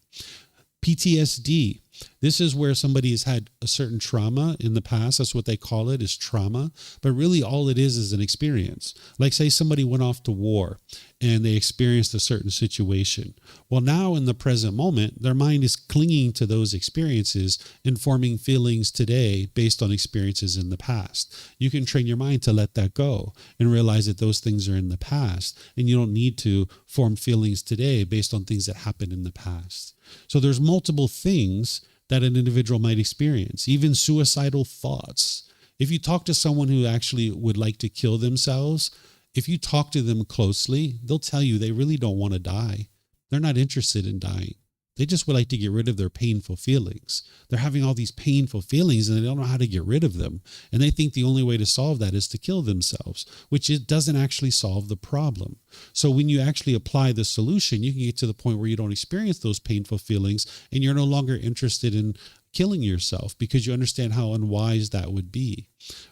PTSD. This is where somebody has had a certain trauma in the past. That's what they call it, is trauma. But really all it is an experience. Like say somebody went off to war and they experienced a certain situation. Well, now in the present moment, their mind is clinging to those experiences and forming feelings today based on experiences in the past. You can train your mind to let that go and realize that those things are in the past, and you don't need to form feelings today based on things that happened in the past. So there's multiple things that an individual might experience, even suicidal thoughts. If you talk to someone who actually would like to kill themselves, if you talk to them closely, they'll tell you they really don't want to die. They're not interested in dying. They just would like to get rid of their painful feelings. They're having all these painful feelings and they don't know how to get rid of them. And they think the only way to solve that is to kill themselves, which it doesn't actually solve the problem. So when you actually apply the solution, you can get to the point where you don't experience those painful feelings and you're no longer interested in killing yourself because you understand how unwise that would be,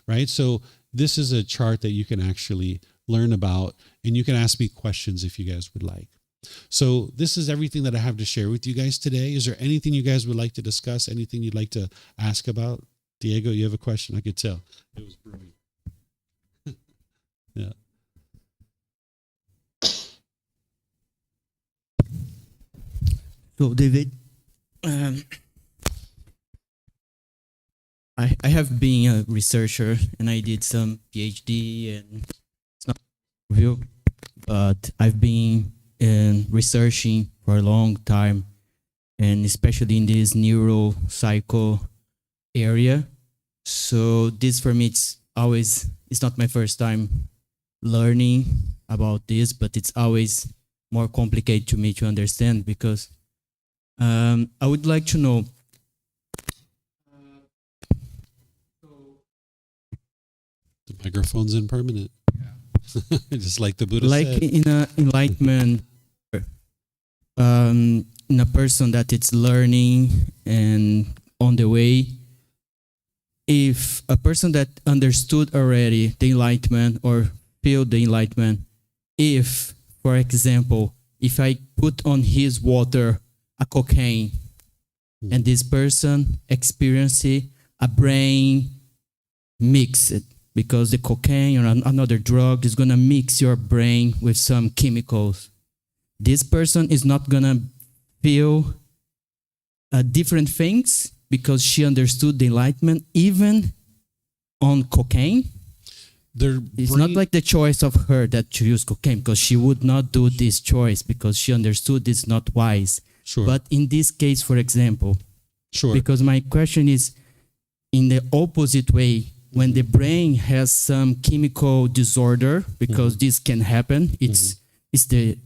right? So this is a chart that you can actually learn about, and you can ask me questions if you guys would like. So this is everything that I have to share with you guys today. Is there anything you guys would like to discuss? Anything you'd like to ask about? Diego, you have a question? I could tell. It was brewing. Yeah. So, David, I have been a researcher and I did some PhD and it's not review. but I've been researching for a long time, and especially in this neuropsycho area. So this for me, it's not my first time learning about this, but it's always more complicated to me to understand because I would like to know. The microphone's impermanent. Just like the Buddha Like said. in a enlightenment, in a person that it's learning and on the way, if a person that understood already the enlightenment or feel the enlightenment, if, for example, if I put on his water a cocaine and this person experience a brain mixed, because the cocaine or another drug is going to mix your brain with some chemicals. This person is not going to feel different things because she understood the enlightenment even on cocaine. It's not like the choice of her that to use cocaine, because she would not do this choice because she understood it's not wise. Sure. But in this case, for example, Sure. because my question is in the opposite way, when the brain has some chemical disorder, because this can happen, it's the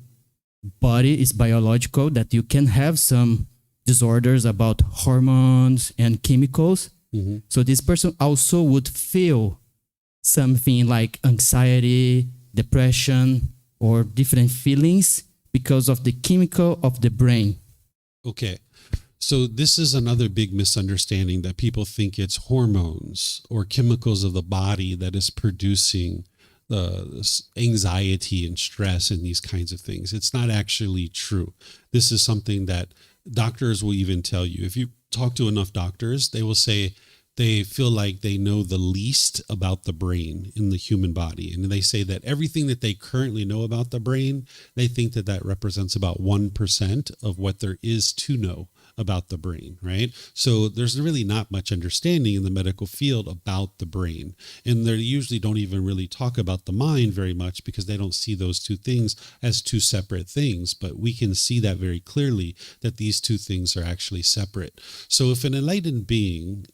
body is biological, that you can have some disorders about hormones and chemicals. So this person also would feel something like anxiety, depression, or different feelings because of the chemical of the brain. Okay. So this is another big misunderstanding, that people think it's hormones or chemicals of the body that is producing anxiety and stress and these kinds of things. It's not actually true. This is something that doctors will even tell you. If you talk to enough doctors, they will say they feel like they know the least about the brain in the human body. And they say that everything that they currently know about the brain, they think that that represents about 1% of what there is to know about the brain, right? So there's really not much understanding in the medical field about the brain. And they usually don't even really talk about the mind very much because they don't see those two things as two separate things. But we can see that very clearly, that these two things are actually separate. So if an enlightened being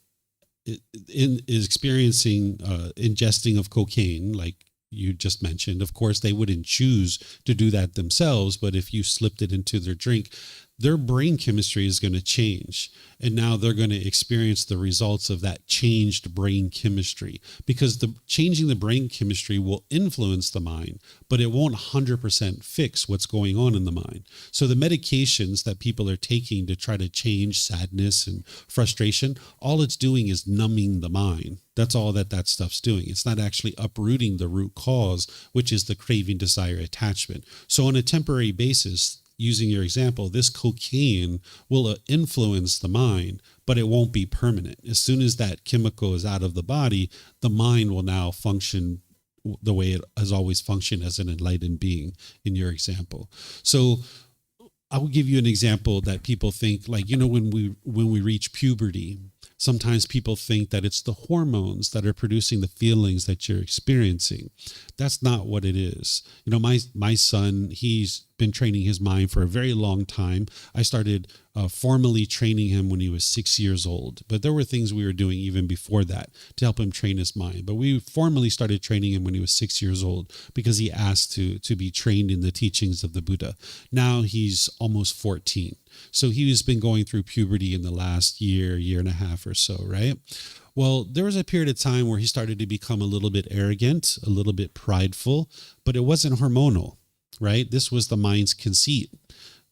is experiencing ingesting of cocaine, like you just mentioned, of course, they wouldn't choose to do that themselves. But if you slipped it into their drink, their brain chemistry is going to change. And now they're going to experience the results of that changed brain chemistry, because changing the brain chemistry will influence the mind, but it won't 100% fix what's going on in the mind. So the medications that people are taking to try to change sadness and frustration, all it's doing is numbing the mind. That's all that stuff's doing. It's not actually uprooting the root cause, which is the craving, desire, attachment. So on a temporary basis, using your example, this cocaine will influence the mind, but it won't be permanent. As soon as that chemical is out of the body, the mind will now function the way it has always functioned as an enlightened being in your example. So I will give you an example that people think, like, when we reach puberty, sometimes people think that it's the hormones that are producing the feelings that you're experiencing. That's not what it is. My son, he's been training his mind for a very long time. I started formally training him when he was 6 years old, but there were things we were doing even before that to help him train his mind. But we formally started training him when he was 6 years old because he asked to be trained in the teachings of the Buddha. Now he's almost 14. So he's been going through puberty in the last year and a half or so, right? Well, there was a period of time where he started to become a little bit arrogant, a little bit prideful, but it wasn't hormonal, right? This was the mind's conceit.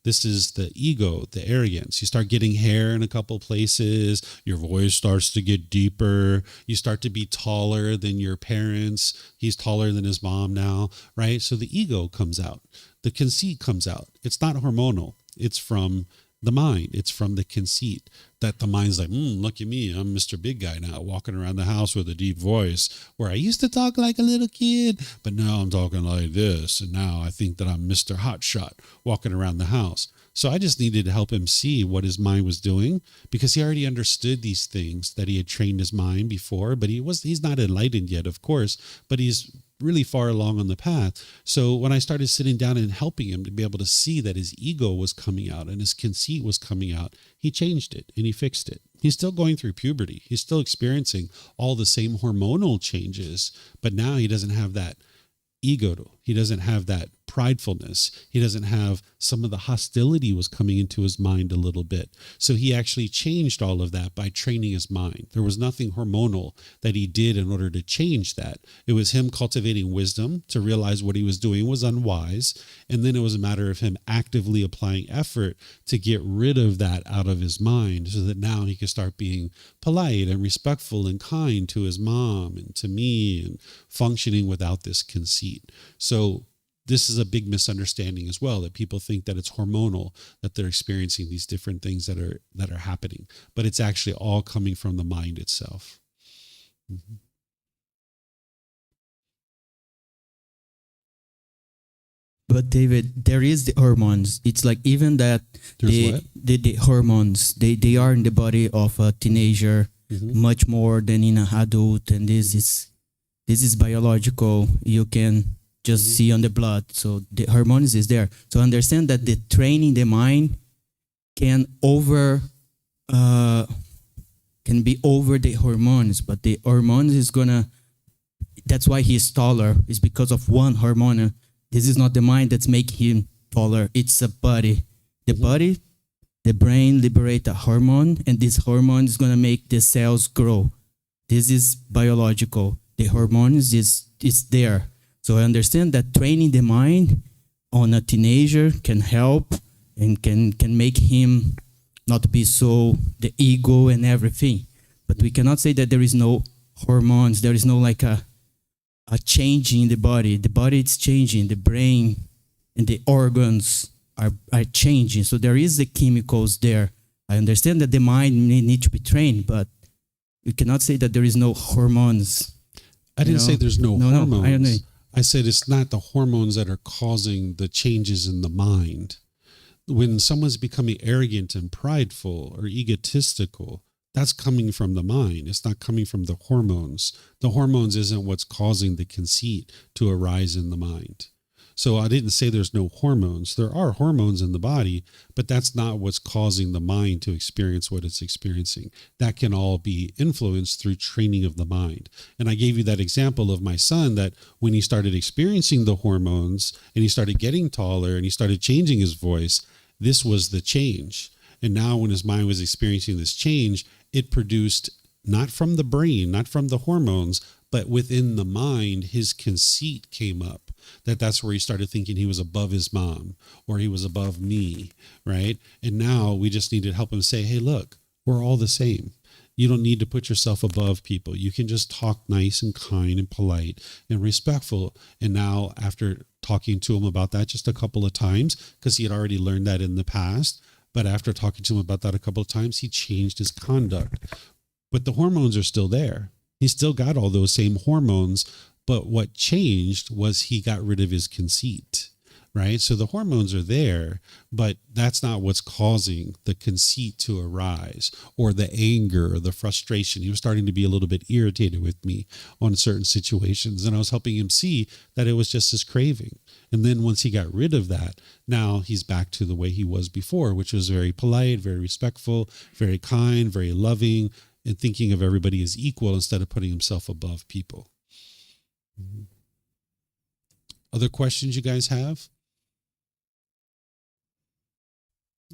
This is the ego, the arrogance. You start getting hair in a couple places. Your voice starts to get deeper. You start to be taller than your parents. He's taller than his mom now, right? So the ego comes out. The conceit comes out. It's not hormonal. It's from the mind. It's from the conceit that the mind's like, look at me. I'm Mr. Big Guy now, walking around the house with a deep voice, where I used to talk like a little kid, but now I'm talking like this. And now I think that I'm Mr. Hotshot walking around the house. So I just needed to help him see what his mind was doing, because he already understood these things, that he had trained his mind before, but he's not enlightened yet, of course, but he's really far along on the path. So when I started sitting down and helping him to be able to see that his ego was coming out and his conceit was coming out, he changed it and he fixed it. He's still going through puberty. He's still experiencing all the same hormonal changes, but now he doesn't have that ego. He doesn't have that pridefulness. He doesn't have some of the hostility was coming into his mind a little bit. So he actually changed all of that by training his mind. There was nothing hormonal that he did in order to change that. It was him cultivating wisdom to realize what he was doing was unwise. And then it was a matter of him actively applying effort to get rid of that out of his mind so that now he could start being polite and respectful and kind to his mom and to me and functioning without this conceit. So this is a big misunderstanding as well, that people think that it's hormonal, that they're experiencing these different things that are happening, but it's actually all coming from the mind itself. Mm-hmm. But David, there is the hormones. It's like even that the hormones, they are in the body of a teenager much more than in an adult, and this is biological. You can just see on the blood. So the hormones is there. So understand that the training the mind can be over the hormones, but the hormones is that's why he's taller, is because of one hormone. This is not the mind that's making him taller. It's a body. The body, the brain liberate a hormone, and this hormone is going to make the cells grow. This is biological. The hormones is there. So I understand that training the mind on a teenager can help and can make him not be so the ego and everything. But we cannot say that there is no hormones. There is no like a change in the body. The body is changing. The brain and the organs are changing. So there is the chemicals there. I understand that the mind need to be trained, but we cannot say that there is no hormones. I didn't say there's no hormones. No, I don't know. I said it's not the hormones that are causing the changes in the mind. When someone's becoming arrogant and prideful or egotistical, that's coming from the mind. It's not coming from the hormones. The hormones isn't what's causing the conceit to arise in the mind. So I didn't say there's no hormones. There are hormones in the body, but that's not what's causing the mind to experience what it's experiencing. That can all be influenced through training of the mind. And I gave you that example of my son, that when he started experiencing the hormones and he started getting taller and he started changing his voice, this was the change. And now when his mind was experiencing this change, it produced not from the brain, not from the hormones, but within the mind, his conceit came up. That's where he started thinking he was above his mom or he was above me, right? And now we just need to help him say, hey, look, we're all the same. You don't need to put yourself above people. You can just talk nice and kind and polite and respectful. And now after talking to him about that just a couple of times, because he had already learned that in the past, but after talking to him about that a couple of times, he changed his conduct. But the hormones are still there. He still got all those same hormones, but what changed was he got rid of his conceit, right? So the hormones are there, but that's not what's causing the conceit to arise or the anger or the frustration. He was starting to be a little bit irritated with me on certain situations, and I was helping him see that it was just his craving. And then once he got rid of that, now he's back to the way he was before, which was very polite, very respectful, very kind, very loving, and thinking of everybody as equal instead of putting himself above people. Mm-hmm. Other questions you guys have?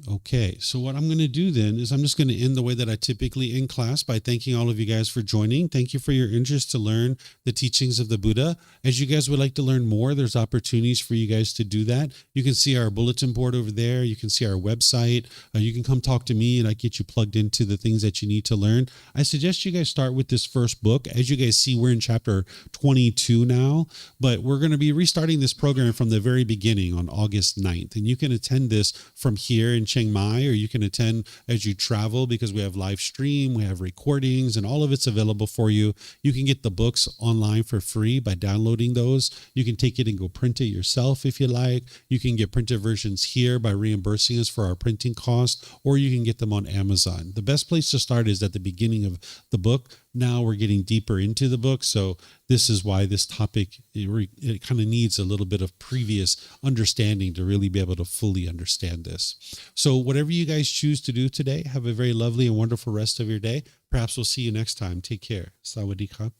Okay, so what I'm going to do then is I'm just going to end the way that I typically end class by thanking all of you guys for joining. Thank you for your interest to learn the teachings of the Buddha. As you guys would like to learn more, there's opportunities for you guys to do that. You can see our bulletin board over there. You can see our website. You can come talk to me and I get you plugged into the things that you need to learn. I suggest you guys start with this first book. As you guys see, we're in chapter 22 now, but we're going to be restarting this program from the very beginning on August 9th. And you can attend this from here in Chiang Mai, or you can attend as you travel, because we have live stream, we have recordings, and all of it's available for you. You can get the books online for free by downloading those. You can take it and go print it yourself if you like. You can get printed versions here by reimbursing us for our printing costs, or you can get them on Amazon. The best place to start is at the beginning of the book. Now we're getting deeper into the book. So this is why this topic, it kind of needs a little bit of previous understanding to really be able to fully understand this. So whatever you guys choose to do today, have a very lovely and wonderful rest of your day. Perhaps we'll see you next time. Take care. Sawadee ka.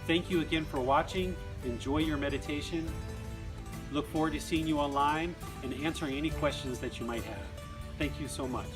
Thank you again for watching. Enjoy your meditation. Look forward to seeing you online and answering any questions that you might have. Thank you so much.